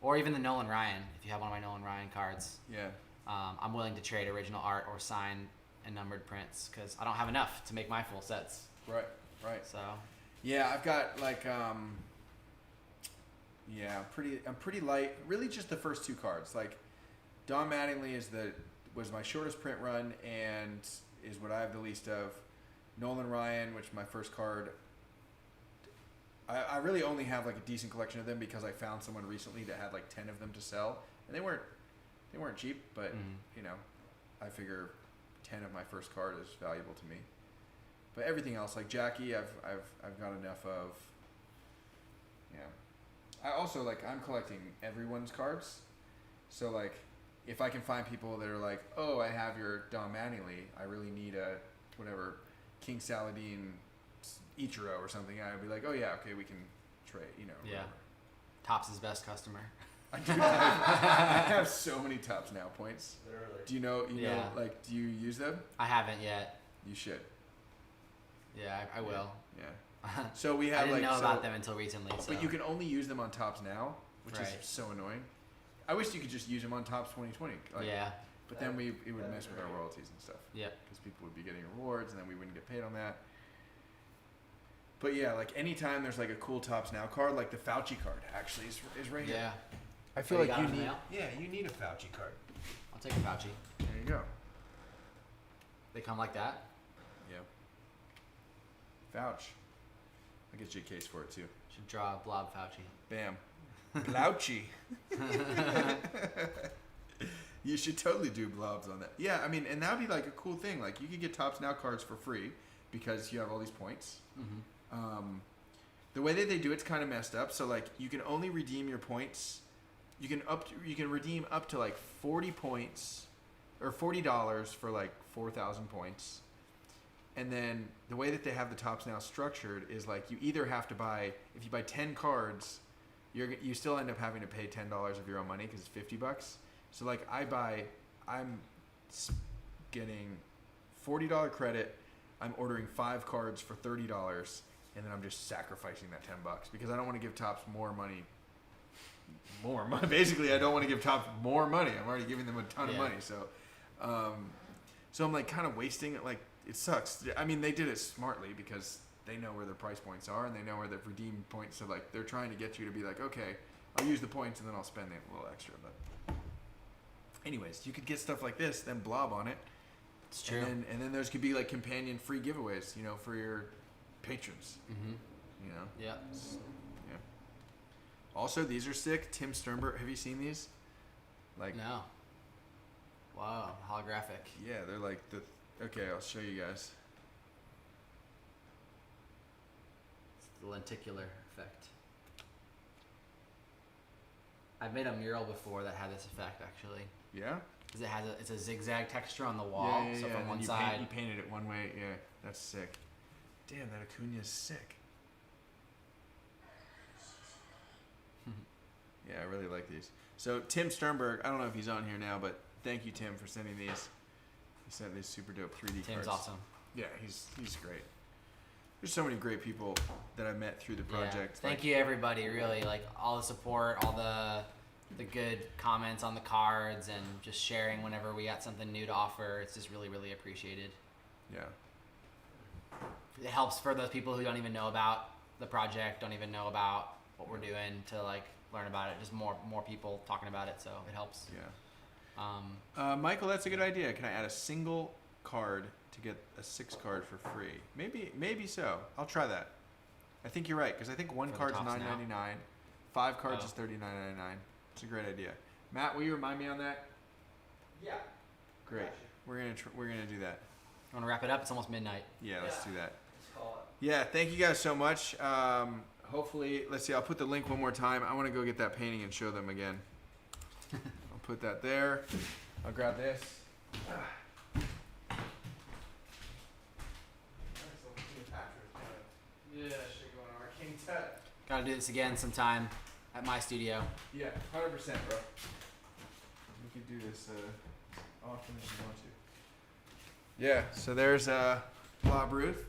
or even the Nolan Ryan, if you have one of my Nolan Ryan cards, I'm willing to trade original art or sign and numbered prints because I don't have enough to make my full sets. Right. So yeah, I've got like I'm pretty light. Really, just the first two cards. Like Don Mattingly was my shortest print run and is what I have the least of. Nolan Ryan, which my first card. I really only have like a decent collection of them because I found someone recently that had like 10 of them to sell, and they weren't cheap, but I figure 10 of my first card is valuable to me. But everything else, like Jackie, I've got enough of. Yeah. I also I'm collecting everyone's cards, so like if I can find people that are like, oh, I have your Don Mattingly, I really need a whatever King Saladin Ichiro or something, I would be like, oh yeah, okay, we can trade, whatever. Topps' best customer. I have so many Topps Now points. Literally. Do you know, do you use them? I haven't yet. You should. Yeah, I will. Yeah. So we have I didn't know about them until recently. So. But you can only use them on Topps Now, which is Right. so annoying. I wish you could just use them on Topps 2020. But then it would mess with our royalties and stuff. Yeah. Because people would be getting rewards, and then we wouldn't get paid on that. But yeah, like anytime there's like a cool Topps Now card, like the Fauci card actually is right here. Yeah. I feel you like got you it in the need. mail? Yeah, you need a Fauci card. I'll take a Fauci. There you go. They come like that? Yeah. Fauci. I'll get you a case for it too. Should draw a blob Fauci. Bam. Glouchy. You should totally do blobs on that. Yeah, I mean, and that would be like a cool thing. Like you could get Topps Now cards for free because you have all these points. Mm-hmm. The way that they do it's kind of messed up. So like you can only redeem your points. You can redeem up to like 40 points or $40 for like 4,000 points. And then the way that they have the Topps Now structured is like you either have to buy, if you buy 10 cards, you still end up having to pay $10 of your own money because it's $50. So like I'm getting $40 credit. I'm ordering 5 cards for $30, and then I'm just sacrificing that $10 because I don't want to give Topps more money. Basically, I don't want to give Topps more money. I'm already giving them a ton of money. So I'm like kind of wasting it. Like it sucks. I mean, they did it smartly because they know where their price points are and they know where their redeem points. So like they're trying to get you to be like, okay, I'll use the points and then I'll spend a little extra. But anyways, you could get stuff like this, then blob on it. It's true. And then there's could be like companion free giveaways, for your patrons. Mm-hmm. Yeah. Yeah. Also, these are sick. Tim Sternberg, have you seen these? Like No. Wow, holographic. Yeah, they're like okay, I'll show you guys. It's the lenticular effect. I've made a mural before that had this effect actually, Yeah. because it's a zigzag texture on the wall. Yeah. So from And one you side, you painted it one way. Yeah, that's sick. Damn, that Acuna's sick. Yeah, I really like these. So Tim Sternberg, I don't know if he's on here now, but thank you, Tim, for sending these. He sent these super dope 3D cards. Tim's awesome. Yeah, he's great. There's so many great people that I met through the project. Yeah. Thank you everybody, really, like all the support, all the good comments on the cards, and just sharing whenever we got something new to offer. It's just really, really appreciated. Yeah. It helps for those people who don't even know about the project, don't even know about what we're doing, to like learn about it. Just more people talking about it, so it helps. Yeah. Michael, that's a good idea. Can I add a single card to get a 6 card for free? Maybe so. I'll try that. I think you're right, because I think one For the card's tops now. $9.99, 5 cards Oh. is $39.99. It's a great idea. Matt, will you remind me on that? Yeah. Great. Gotcha. We're gonna do that. You want to wrap it up? It's almost midnight. Yeah, let's do that. Let's call it. Yeah, thank you guys so much. Hopefully, let's see. I'll put the link one more time. I want to go get that painting and show them again. I'll put that there. I'll grab this. Yeah, shit going on. King Tut. Gotta do this again sometime at my studio. Yeah, 100%, bro. We could do this often if you want to. Yeah, so there's COLLAB Ruth.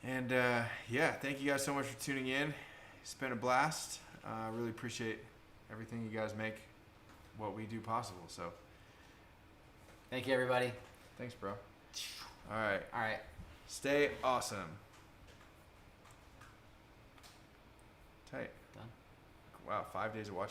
And yeah, thank you guys so much for tuning in. It's been a blast. Really appreciate everything you guys make what we do possible. So Thank you, everybody. thanks, bro. All right. All right. Stay awesome. Tight. Done. Wow, 5 days of watching.